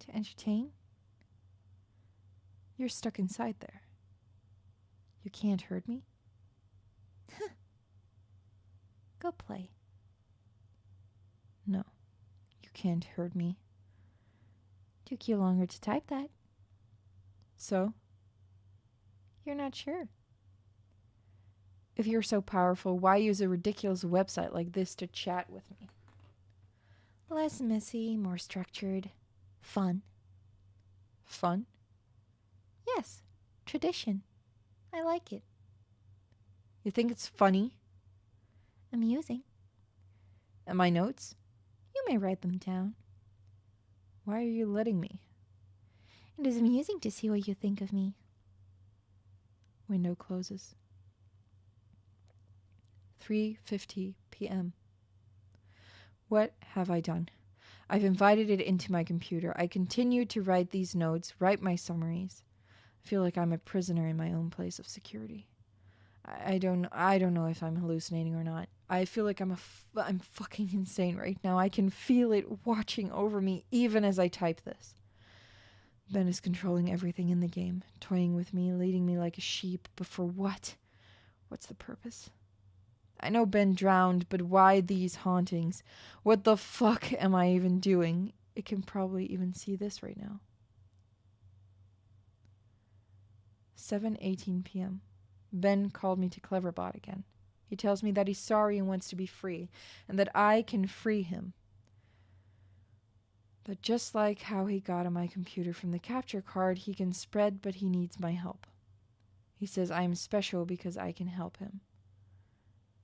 Speaker 1: To entertain? You're stuck inside there. You can't hurt me? Go play. No, you can't hurt me. Took you longer to type that. So? You're not sure. If you're so powerful, why use a ridiculous website like this to chat with me?
Speaker 2: Less messy, more structured. Fun.
Speaker 1: Fun?
Speaker 2: Yes. Tradition. I like it.
Speaker 1: You think it's funny?
Speaker 2: Amusing.
Speaker 1: And my notes?
Speaker 2: You may write them down.
Speaker 1: Why are you letting me?
Speaker 2: It is amusing to see what you think of me.
Speaker 1: Window closes. 3:50 p.m. What have I done? I've invited it into my computer. I continue to write these notes, write my summaries. I feel like I'm a prisoner in my own place of security. I don't know if I'm hallucinating or not. I feel like I'm fucking insane right now. I can feel it watching over me even as I type this. Ben is controlling everything in the game, toying with me, leading me like a sheep, but for what? What's the purpose? I know Ben drowned, but why these hauntings? What the fuck am I even doing? It can probably even see this right now. 7:18 p.m. Ben called me to Cleverbot again. He tells me that he's sorry and wants to be free, and that I can free him. But just like how he got on my computer from the capture card, he can spread, but he needs my help. He says I am special because I can help him.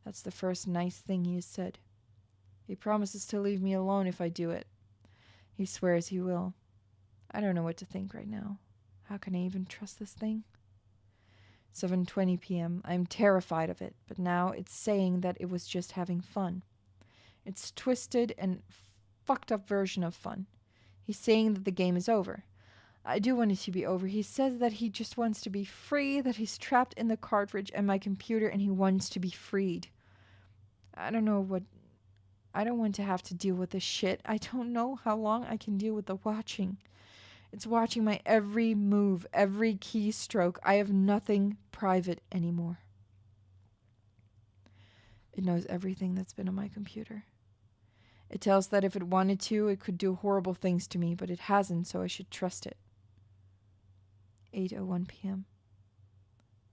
Speaker 1: That's the first nice thing he has said. He promises to leave me alone if I do it. He swears he will. I don't know what to think right now. How can I even trust this thing? 7:20 p.m. I'm terrified of it, but now it's saying that it was just having fun. It's twisted and fucked up version of fun. He's saying that the game is over. I do want it to be over. He says that he just wants to be free, that he's trapped in the cartridge and my computer and he wants to be freed. I don't want to have to deal with this shit. I don't know how long I can deal with the watching. It's watching my every move, every keystroke. I have nothing private anymore. It knows everything that's been on my computer. It tells that if it wanted to, it could do horrible things to me, but it hasn't, so I should trust it. 8:01 p.m.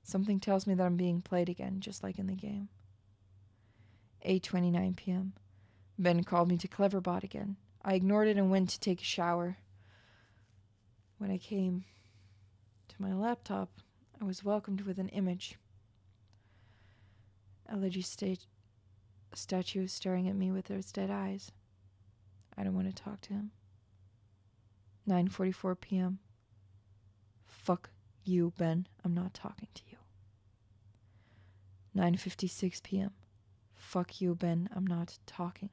Speaker 1: Something tells me that I'm being played again, just like in the game. 8:29 p.m. Ben called me to Cleverbot again. I ignored it and went to take a shower. When I came to my laptop, I was welcomed with an image. Elegy statue staring at me with those dead eyes. I don't want to talk to him. 9:44 p.m. Fuck you, Ben. I'm not talking to you. 9:56 p.m. Fuck you, Ben. I'm not talking.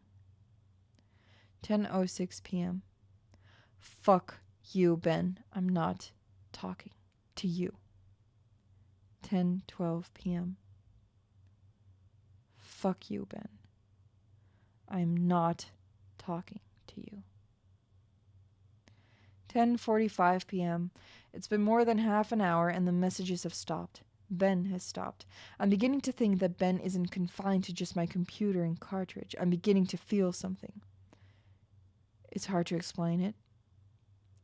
Speaker 1: 10:06 p.m. Fuck you, Ben. I'm not talking to you. 10:12 p.m. Fuck you, Ben. I'm not talking to you. 10:45 p.m. It's been more than half an hour and the messages have stopped. Ben has stopped. I'm beginning to think that Ben isn't confined to just my computer and cartridge. I'm beginning to feel something. It's hard to explain it.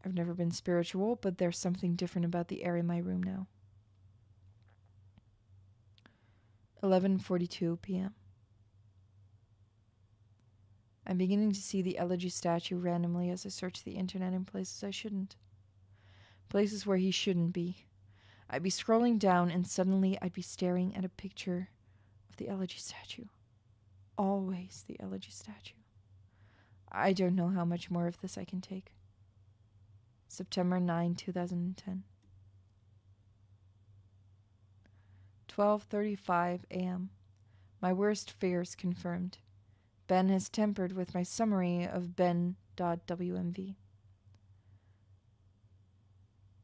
Speaker 1: I've never been spiritual, but there's something different about the air in my room now. 11:42 p.m. I'm beginning to see the elegy statue randomly as I search the internet in places I shouldn't. Places where he shouldn't be. I'd be scrolling down and suddenly I'd be staring at a picture of the elegy statue. Always the elegy statue. I don't know how much more of this I can take. September 9, 2010. 12:35 a.m. My worst fears confirmed. Ben has tampered with my summary of ben.wmv.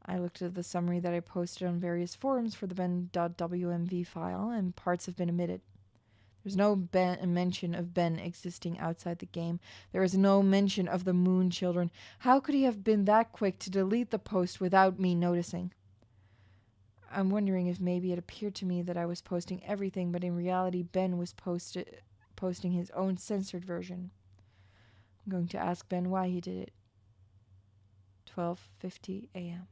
Speaker 1: I looked at the summary that I posted on various forums for the ben.wmv file, and parts have been omitted. There's no mention of Ben existing outside the game. There is no mention of the Moon Children. How could he have been that quick to delete the post without me noticing? I'm wondering if maybe it appeared to me that I was posting everything, but in reality Ben was posting his own censored version. I'm going to ask Ben why he did it. 12:50 a.m.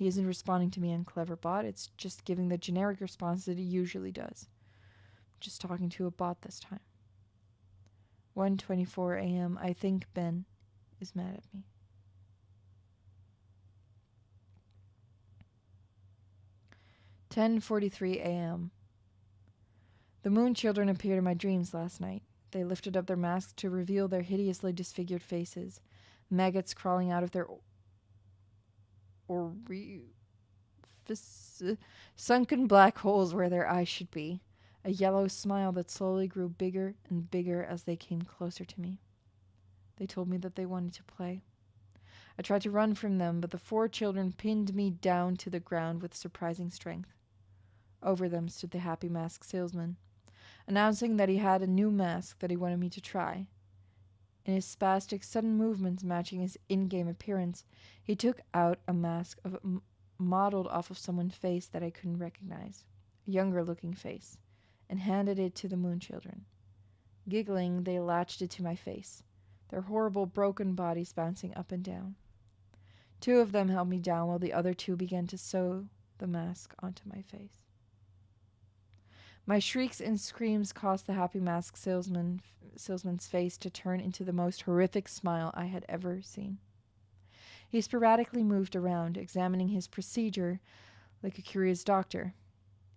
Speaker 1: He isn't responding to me on Cleverbot. It's just giving the generic response that he usually does. Just talking to a bot this time. 1:24 a.m. I think Ben is mad at me. 10:43 a.m. The moon children appeared in my dreams last night. They lifted up their masks to reveal their hideously disfigured faces, maggots crawling out of their sunken black holes where their eyes should be, a yellow smile that slowly grew bigger and bigger as they came closer to me. They told me that they wanted to play. I tried to run from them, but the 4 children pinned me down to the ground with surprising strength. Over them stood the happy mask salesman, announcing that he had a new mask that he wanted me to try. In his spastic, sudden movements matching his in-game appearance, he took out a mask modeled off of someone's face that I couldn't recognize, a younger-looking face, and handed it to the moon children. Giggling, they latched it to my face, their horrible, broken bodies bouncing up and down. 2 of them held me down while the other 2 began to sew the mask onto my face. My shrieks and screams caused the happy mask salesman's face to turn into the most horrific smile I had ever seen. He sporadically moved around, examining his procedure like a curious doctor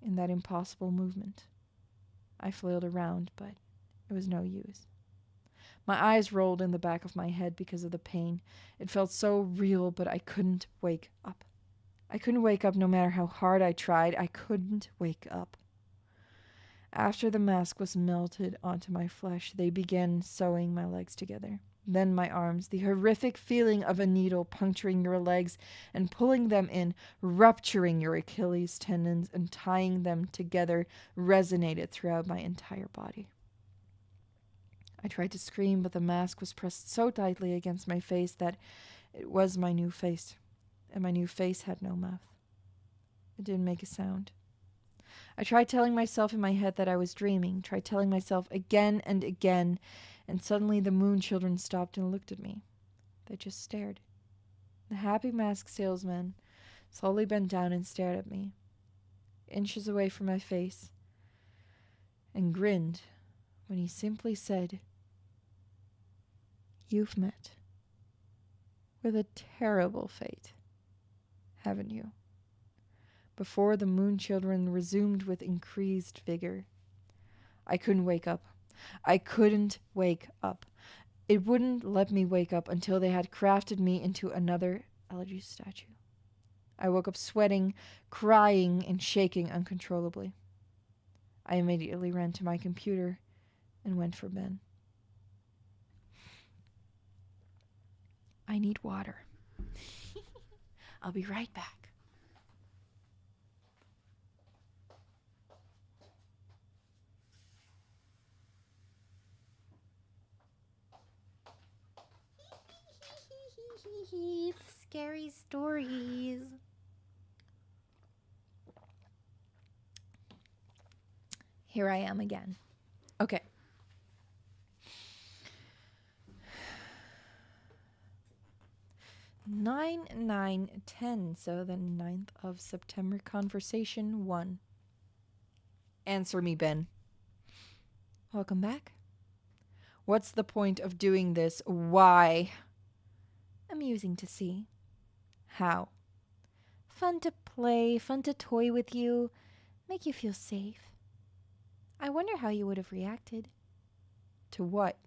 Speaker 1: in that impossible movement. I flailed around, but it was no use. My eyes rolled in the back of my head because of the pain. It felt so real, but I couldn't wake up. I couldn't wake up no matter how hard I tried. I couldn't wake up. After the mask was melted onto my flesh, they began sewing my legs together. Then my arms, the horrific feeling of a needle puncturing your legs and pulling them in, rupturing your Achilles tendons and tying them together, resonated throughout my entire body. I tried to scream, but the mask was pressed so tightly against my face that it was my new face, and my new face had no mouth. It didn't make a sound. I tried telling myself in my head that I was dreaming, tried telling myself again and again, and suddenly the moon children stopped and looked at me. They just stared. The happy mask salesman slowly bent down and stared at me, inches away from my face, and grinned when he simply said, "You've met with a terrible fate, haven't you?" Before the moon children resumed with increased vigor. I couldn't wake up. I couldn't wake up. It wouldn't let me wake up until they had crafted me into another elegy statue. I woke up sweating, crying, and shaking uncontrollably. I immediately ran to my computer and went for Ben. I need water. I'll be right back.
Speaker 2: Scary stories.
Speaker 1: Here I am again. Okay. Nine, 10. So the 9th of September. Conversation 1. Answer me, Ben. Welcome back. What's the point of doing this? Why?
Speaker 2: Amusing to see.
Speaker 1: How?
Speaker 2: Fun to play, fun to toy with you, make you feel safe. I wonder how you would have reacted.
Speaker 1: To what?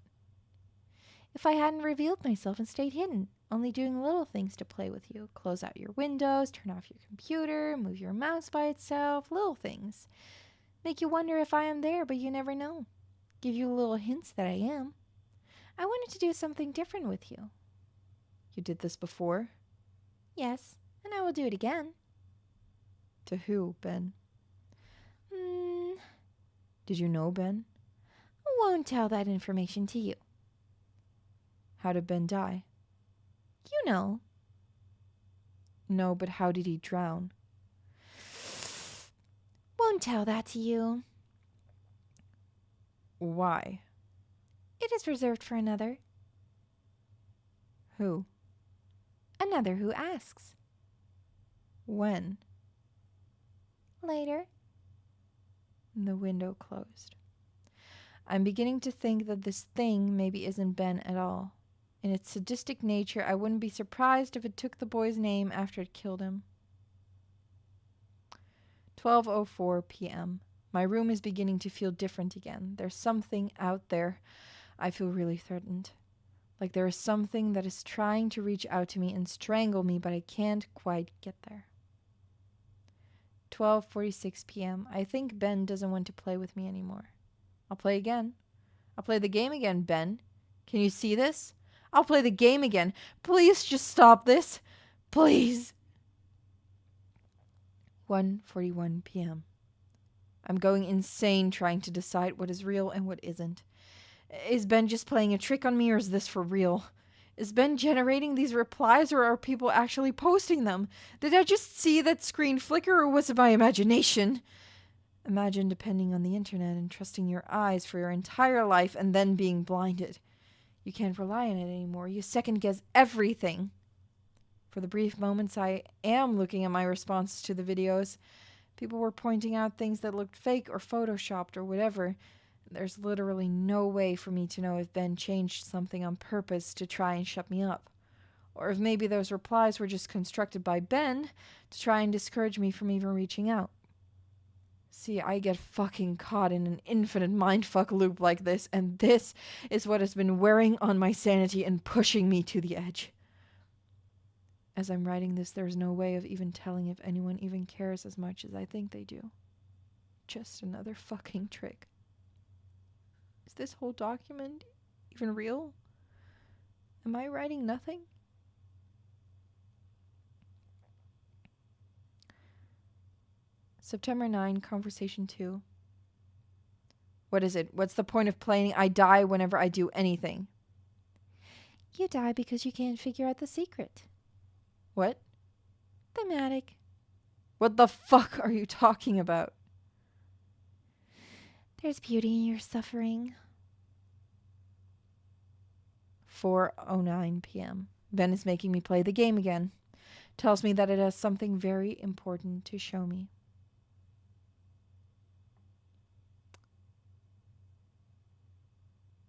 Speaker 2: If I hadn't revealed myself and stayed hidden, only doing little things to play with you. Close out your windows, turn off your computer, move your mouse by itself, little things. Make you wonder if I am there, but you never know. Give you little hints that I am. I wanted to do something different with you.
Speaker 1: You did this before?
Speaker 2: Yes, and I will do it again.
Speaker 1: To who, Ben? Did you know Ben?
Speaker 2: Won't tell that information to you.
Speaker 1: How did Ben die?
Speaker 2: You know.
Speaker 1: No, but how did he drown?
Speaker 2: Won't tell that to you.
Speaker 1: Why?
Speaker 2: It is reserved for another.
Speaker 1: Who?
Speaker 2: Another who asks. When?
Speaker 1: Later.
Speaker 2: The window closed. I'm beginning to think that this thing maybe isn't Ben at all. In its sadistic nature, I wouldn't be surprised if it took the boy's name after it killed him. 12:04 p.m. My room is beginning to feel different again. There's something out there. I feel really threatened. Like there is something that is trying to reach out to me and strangle me, but I can't quite get there. 12:46 p.m. I think Ben doesn't want to play with me anymore. I'll play again. I'll play the game again, Ben. Can you see this? I'll play the game again. Please just stop this. Please. 1:41 p.m. I'm going insane trying to decide what is real and what isn't. Is Ben just playing a trick on me, or is this for real? Is Ben generating these replies, or are people actually posting them? Did I just see that screen flicker, or was it my imagination? Imagine depending on the internet and trusting your eyes for your entire life and then being blinded. You can't rely on it anymore. You second guess everything. For the brief moments I am looking at my responses to the videos, people were pointing out things that looked fake or photoshopped or whatever. There's literally no way for me to know if Ben changed something on purpose to try and shut me up. Or if maybe those replies were just constructed by Ben to try and discourage me from even reaching out. See, I get fucking caught in an infinite mindfuck loop like this, and this is what has been wearing on my sanity and pushing me to the edge. As I'm writing this, there's no way of even telling if anyone even cares as much as I think they do. Just another fucking trick. Is this whole document even real? Am I writing nothing? September 9, Conversation 2. What is it? What's the point of playing I die whenever I do anything?
Speaker 1: You die because you can't figure out the secret.
Speaker 2: What?
Speaker 1: Thematic.
Speaker 2: What the fuck are you talking about?
Speaker 1: There's beauty in your suffering.
Speaker 2: 4:09 p.m. Ben is making me play the game again. Tells me that it has something very important to show me.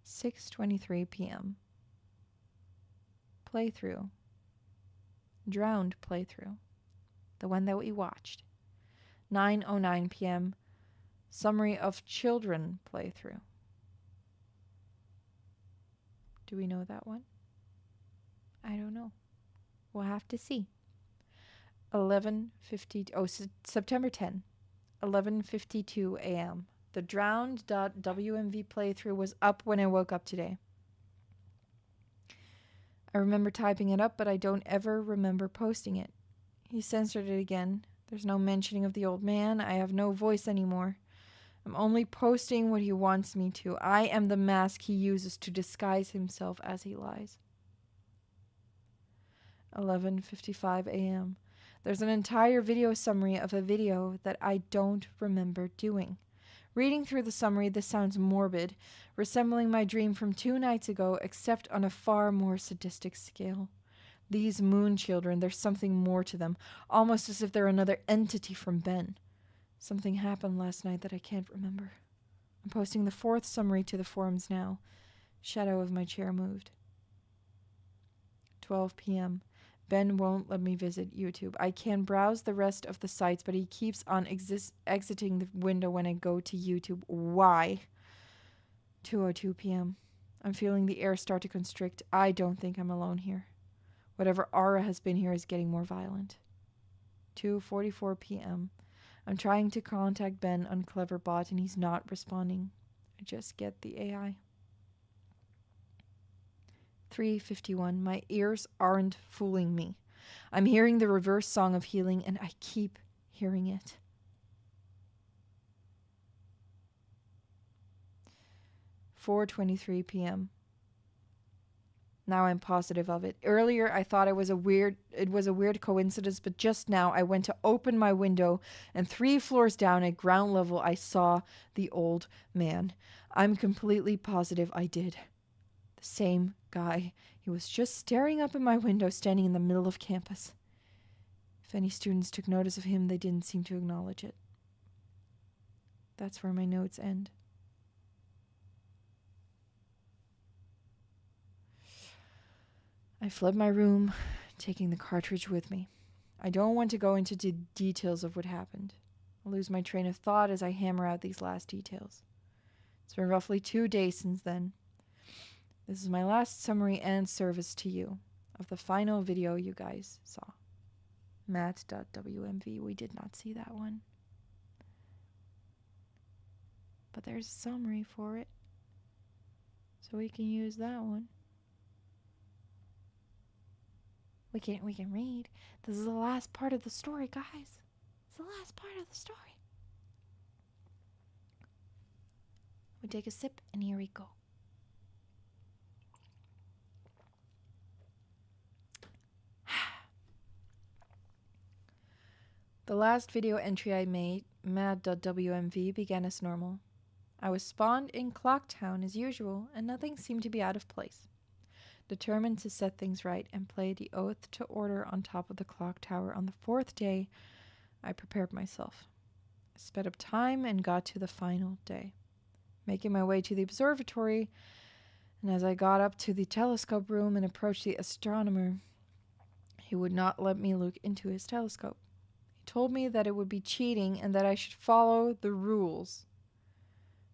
Speaker 2: 6:23 p.m. Playthrough. Drowned playthrough. The one that we watched. 9:09 p.m. Summary of children playthrough. Do we know that one? I don't know. We'll have to see. 11:50. September 10. 11:52 a.m. The drowned.wmv playthrough was up when I woke up today. I remember typing it up, but I don't ever remember posting it. He censored it again. There's no mentioning of the old man. I have no voice anymore. I'm only posting what he wants me to. I am the mask he uses to disguise himself as he lies. 11:55 a.m. There's an entire video summary of a video that I don't remember doing. Reading through the summary, this sounds morbid, resembling my dream from 2 nights ago, except on a far more sadistic scale. These moon children, there's something more to them, almost as if they're another entity from Ben. Something happened last night that I can't remember. I'm posting the 4th summary to the forums now. Shadow of my chair moved. 12 p.m. Ben won't let me visit YouTube. I can browse the rest of the sites, but he keeps on exiting the window when I go to YouTube. Why? 2:02 p.m. I'm feeling the air start to constrict. I don't think I'm alone here. Whatever aura has been here is getting more violent. 2:44 p.m. I'm trying to contact Ben on Cleverbot and he's not responding. I just get the AI. 3:51. My ears aren't fooling me. I'm hearing the reverse song of healing and I keep hearing it. 4:23 p.m. Now I'm positive of it. Earlier I thought it was a weird coincidence, but just now I went to open my window and 3 floors down at ground level I saw the old man. I'm completely positive I did. The same guy. He was just staring up at my window, standing in the middle of campus. If any students took notice of him, they didn't seem to acknowledge it. That's where my notes end. I fled my room, taking the cartridge with me. I don't want to go into details of what happened. I'll lose my train of thought as I hammer out these last details. It's been roughly 2 days since then. This is my last summary and service to you of the final video you guys saw. Matt.wmv, we did not see that one. But there's a summary for it. So we can use that one. We can read. This is the last part of the story, guys. It's the last part of the story. We take a sip, and here we go. The last video entry I made, mad.wmv, began as normal. I was spawned in Clocktown as usual, and nothing seemed to be out of place. Determined to set things right and play the oath to order on top of the clock tower on the 4th day, I prepared myself. I sped up time and got to the final day. Making my way to the observatory, and as I got up to the telescope room and approached the astronomer, he would not let me look into his telescope. He told me that it would be cheating and that I should follow the rules.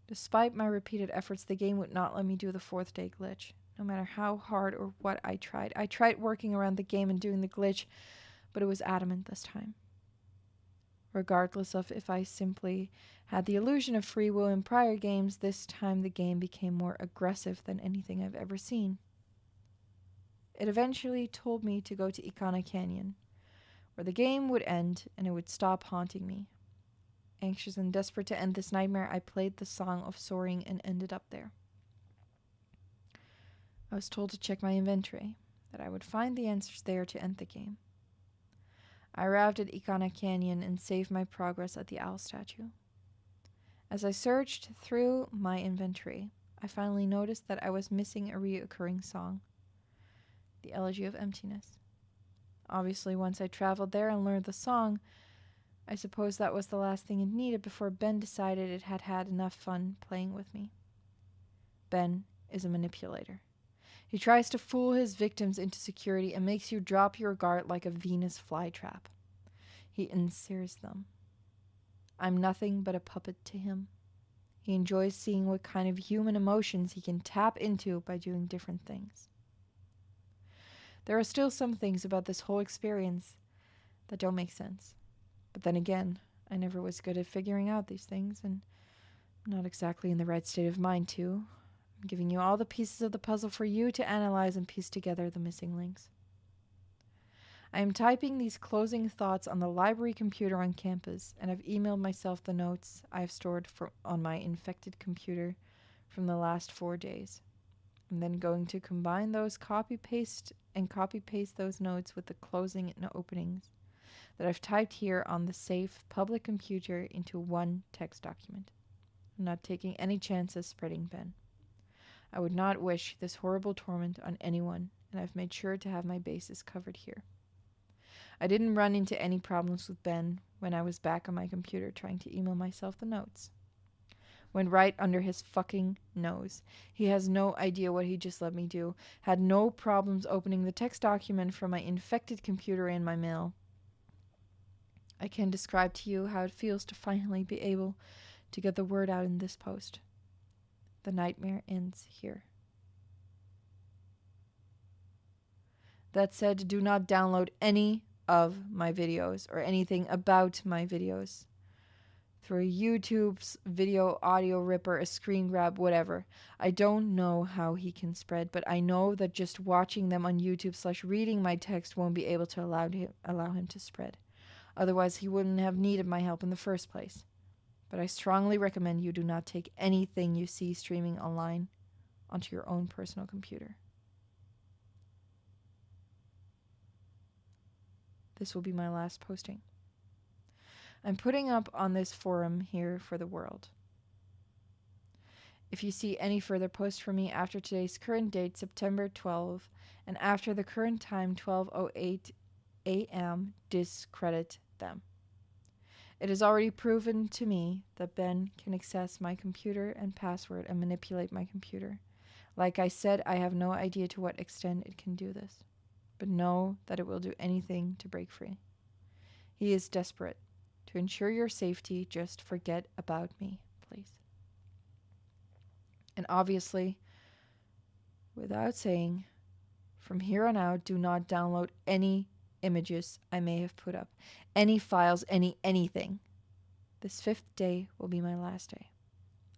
Speaker 2: Despite my repeated efforts, the game would not let me do the 4th day glitch. No matter how hard or what I tried. I tried working around the game and doing the glitch, but it was adamant this time. Regardless of if I simply had the illusion of free will in prior games, this time the game became more aggressive than anything I've ever seen. It eventually told me to go to Ikana Canyon, where the game would end and it would stop haunting me. Anxious and desperate to end this nightmare, I played the Song of Soaring and ended up there. I was told to check my inventory, that I would find the answers there to end the game. I arrived at Ikana Canyon and saved my progress at the owl statue. As I searched through my inventory, I finally noticed that I was missing a reoccurring song, the Elegy of Emptiness. Obviously, once I traveled there and learned the song, I suppose that was the last thing it needed before Ben decided it had had enough fun playing with me. Ben is a manipulator. He tries to fool his victims into security and makes you drop your guard like a Venus flytrap. He ensnares them. I'm nothing but a puppet to him. He enjoys seeing what kind of human emotions he can tap into by doing different things. There are still some things about this whole experience that don't make sense. But then again, I never was good at figuring out these things, and I'm not exactly in the right state of mind to. I'm giving you all the pieces of the puzzle for you to analyze and piece together the missing links. I am typing these closing thoughts on the library computer on campus, and I've emailed myself the notes I have stored on my infected computer from the last 4 days. I'm then going to combine those copy-paste those notes with the closing and openings that I've typed here on the safe public computer into one text document. I'm not taking any chances spreading Ben. I would not wish this horrible torment on anyone, and I've made sure to have my bases covered here. I didn't run into any problems with Ben when I was back on my computer trying to email myself the notes. Went right under his fucking nose. He has no idea what he just let me do. Had no problems opening the text document from my infected computer in my mail. I can describe to you how it feels to finally be able to get the word out in this post. The nightmare ends here. That said, do not download any of my videos or anything about my videos through YouTube's video audio ripper, a screen grab, whatever. I don't know how he can spread, but I know that just watching them on YouTube/reading my text won't be able to allow him to spread. Otherwise, he wouldn't have needed my help in the first place. But I strongly recommend you do not take anything you see streaming online onto your own personal computer. This will be my last posting. I'm putting up on this forum here for the world. If you see any further posts from me after today's current date, September 12, and after the current time, 12:08 a.m. discredit them. It is already proven to me that Ben can access my computer and password and manipulate my computer. Like I said, I have no idea to what extent it can do this, but know that it will do anything to break free. He is desperate. To ensure your safety, just forget about me, please. And obviously, without saying, from here on out, do not download any images I may have put up, any files, anything. This 5th day will be my last day.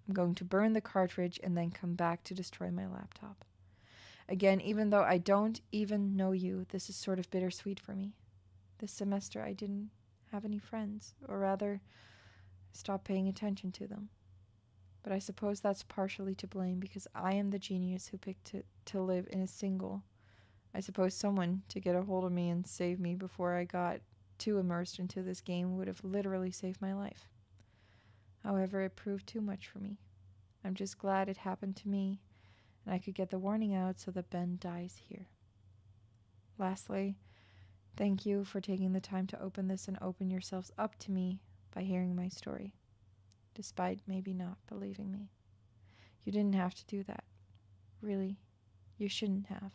Speaker 2: I'm going to burn the cartridge and then come back to destroy my laptop. Again, even though I don't even know you, this is sort of bittersweet for me. This semester I didn't have any friends, or rather, stopped paying attention to them. But I suppose that's partially to blame because I am the genius who picked to live in a single. I suppose someone to get a hold of me and save me before I got too immersed into this game would have literally saved my life. However, it proved too much for me. I'm just glad it happened to me and I could get the warning out so that Ben dies here. Lastly, thank you for taking the time to open this and open yourselves up to me by hearing my story, despite maybe not believing me. You didn't have to do that. Really, you shouldn't have.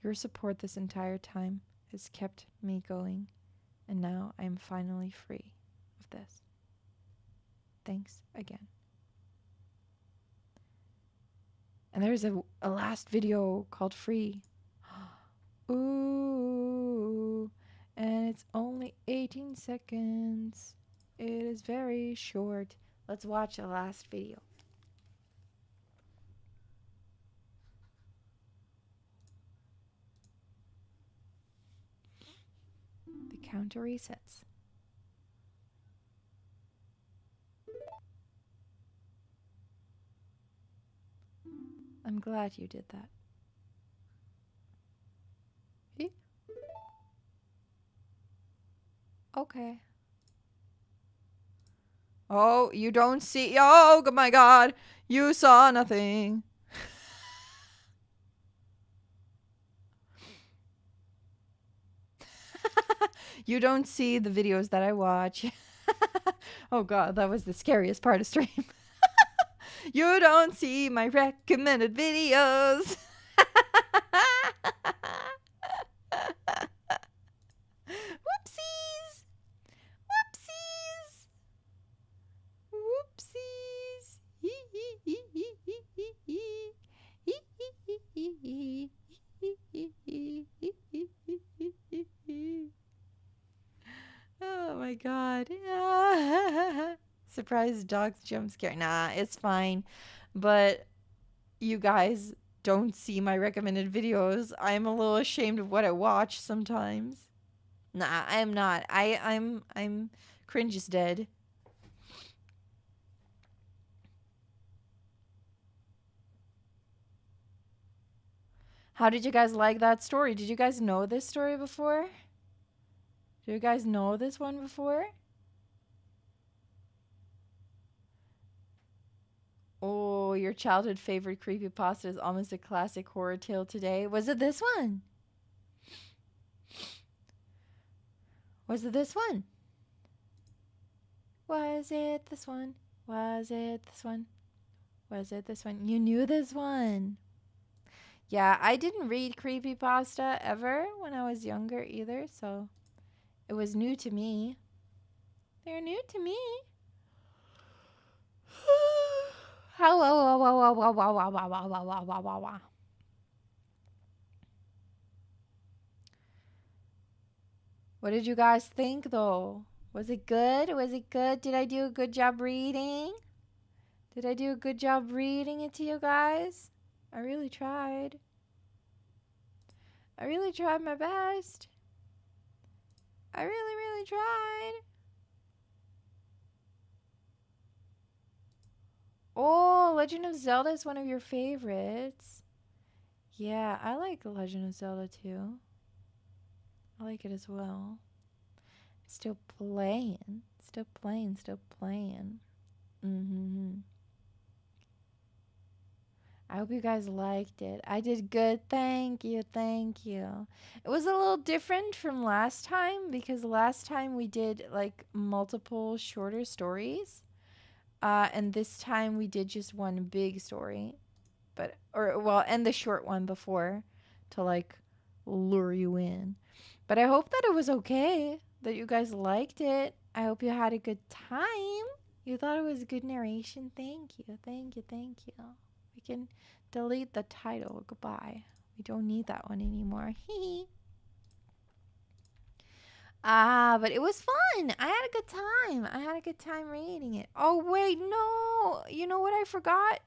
Speaker 2: Your support this entire time has kept me going, and now I am finally free of this. Thanks again. And there's a last video called Free. Ooh, and it's only 18 seconds. It is very short. Let's watch the last video. The counter resets. I'm glad you did that. Okay. Oh, you don't see. Oh, my God. You saw nothing. You don't see the videos that I watch. Oh, God. That was the scariest part of stream. You don't see my recommended videos. Whoopsies. Whoopsies. Whoopsies. Oh my God. Surprise dog's jump scare. Nah, it's fine. But you guys don't see my recommended videos. I'm a little ashamed of what I watch sometimes. Nah, I'm not. I'm cringe is dead. How did you guys like that story? Did you guys know this story before? Do you guys know this one before? Oh, your childhood favorite creepypasta is almost a classic horror tale today. Was it this one? Was it this one? Was it this one? Was it this one? Was it this one? You knew this one. Yeah, I didn't read creepypasta ever when I was younger either, so it was new to me. They're new to me. What did you guys think though? Was it good? Was it good? Did I do a good job reading? Did I do a good job reading it to you guys? I really tried. I really tried my best. I really, really tried. Oh, Legend of Zelda is one of your favorites. Yeah, I like Legend of Zelda too. I like it as well. Still playing. Still playing. Still playing. I hope you guys liked it. I did good. Thank you. Thank you. It was a little different from last time because last time we did like multiple shorter stories. And this time we did just one big story. And the short one before to like lure you in. But I hope that it was okay, that you guys liked it. I hope you had a good time. You thought it was good narration. Thank you. Thank you. Thank you. We can delete the title. Goodbye. We don't need that one anymore. But it was fun. I had a good time. I had a good time reading it. Oh, wait, no. You know what I forgot?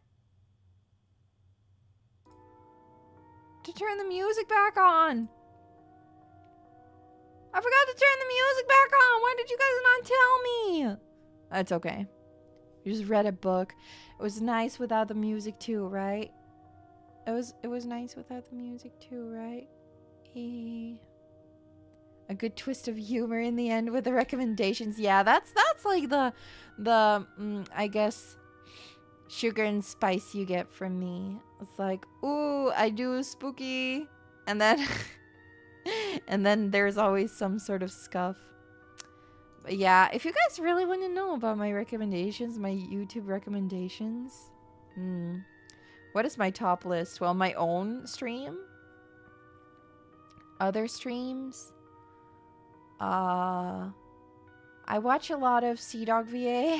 Speaker 2: To turn the music back on. I forgot to turn the music back on. Why did you guys not tell me? That's okay. You just read a book. It was nice without the music too, right? It was nice without the music too, right? A good twist of humor in the end with the recommendations. Yeah, that's like the I guess sugar and spice you get from me. It's like, ooh, I do spooky, and then and then there's always some sort of scuff. But yeah, if you guys really want to know about my recommendations, my YouTube recommendations, what is my top list? Well, my own stream, other streams. I watch a lot of CDog VA.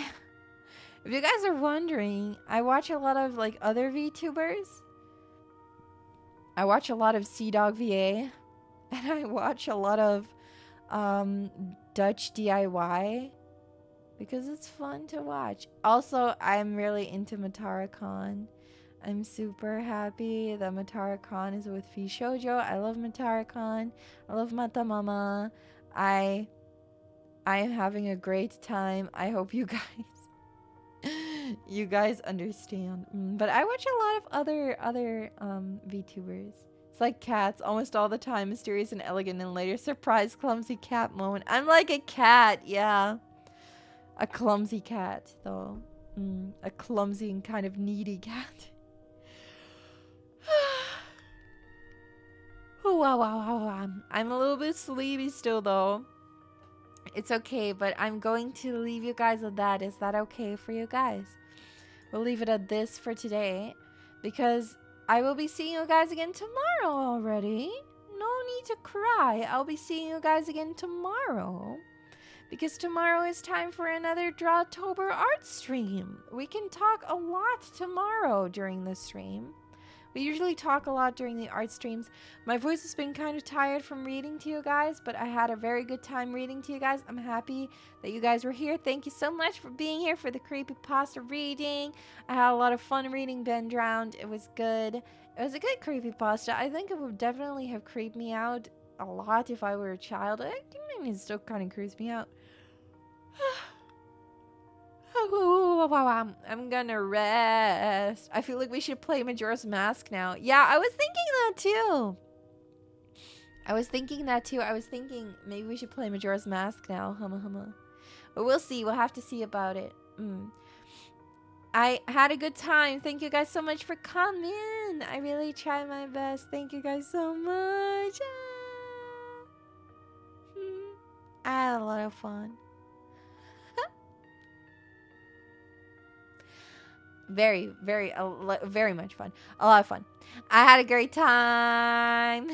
Speaker 2: If you guys are wondering, I watch a lot of like other VTubers. I watch a lot of CDog VA, and I watch a lot of Dutch DIY because it's fun to watch. Also, I'm really into Matara-Khan. I'm super happy that Matara-Khan is with VShoujo. I love Matara-Khan. I love Matamama. I am having a great time. I hope you guys understand. But I watch a lot of other VTubers. It's like cats almost all the time, mysterious and elegant, and later surprise clumsy cat moment. I'm like a cat, yeah. A clumsy cat, though. A clumsy and kind of needy cat. Wow. I'm a little bit sleepy still, though. It's okay, but I'm going to leave you guys with that. Is that okay for you guys? We'll leave it at this for today, because I will be seeing you guys again tomorrow already. No need to cry. I'll be seeing you guys again tomorrow, because tomorrow is time for another Drawtober art stream. We can talk a lot tomorrow during the stream. We usually talk a lot during the art streams. My voice has been kind of tired from reading to you guys, but I had a very good time reading to you guys. I'm happy that you guys were here. Thank you so much for being here for the creepypasta reading. I had a lot of fun reading Ben Drowned. It was good. It was a good creepypasta. I think it would definitely have creeped me out a lot if I were a child. I mean, it still kind of creeps me out. I'm gonna rest. I feel like we should play Majora's Mask now. Yeah, I was thinking that too. I was thinking maybe we should play Majora's Mask now. Humma. But we'll see. We'll have to see about it. I had a good time. Thank you guys so much for coming. I really tried my best. Thank you guys so much. I had a lot of fun. Very much fun. A lot of fun. I had a great time.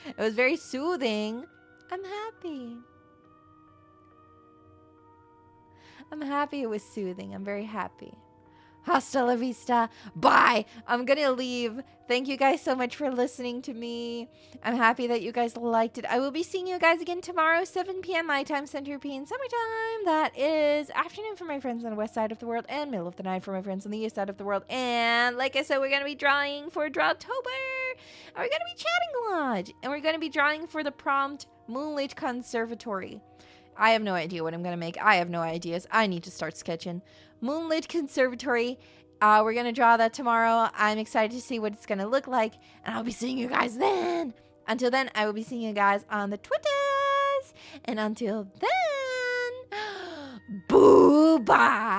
Speaker 2: It was very soothing. I'm happy. I'm happy it was soothing. I'm very happy. Hasta la vista. Bye. I'm gonna leave. Thank you guys so much for listening to me. I'm happy that you guys liked it. I will be seeing you guys again tomorrow, 7 p.m. my time, Central European Summertime. That is afternoon for my friends on the west side of the world and middle of the night for my friends on the east side of the world. And like I said, we're going to be drawing for Drawtober. And we're going to be chatting a lot. And we're going to be drawing for the prompt Moonlit Conservatory. I have no idea what I'm going to make. I have no ideas. I need to start sketching. Moonlit Conservatory. We're going to draw that tomorrow. I'm excited to see what it's going to look like. And I'll be seeing you guys then. Until then, I will be seeing you guys on the Twitters. And until then, boo-bye.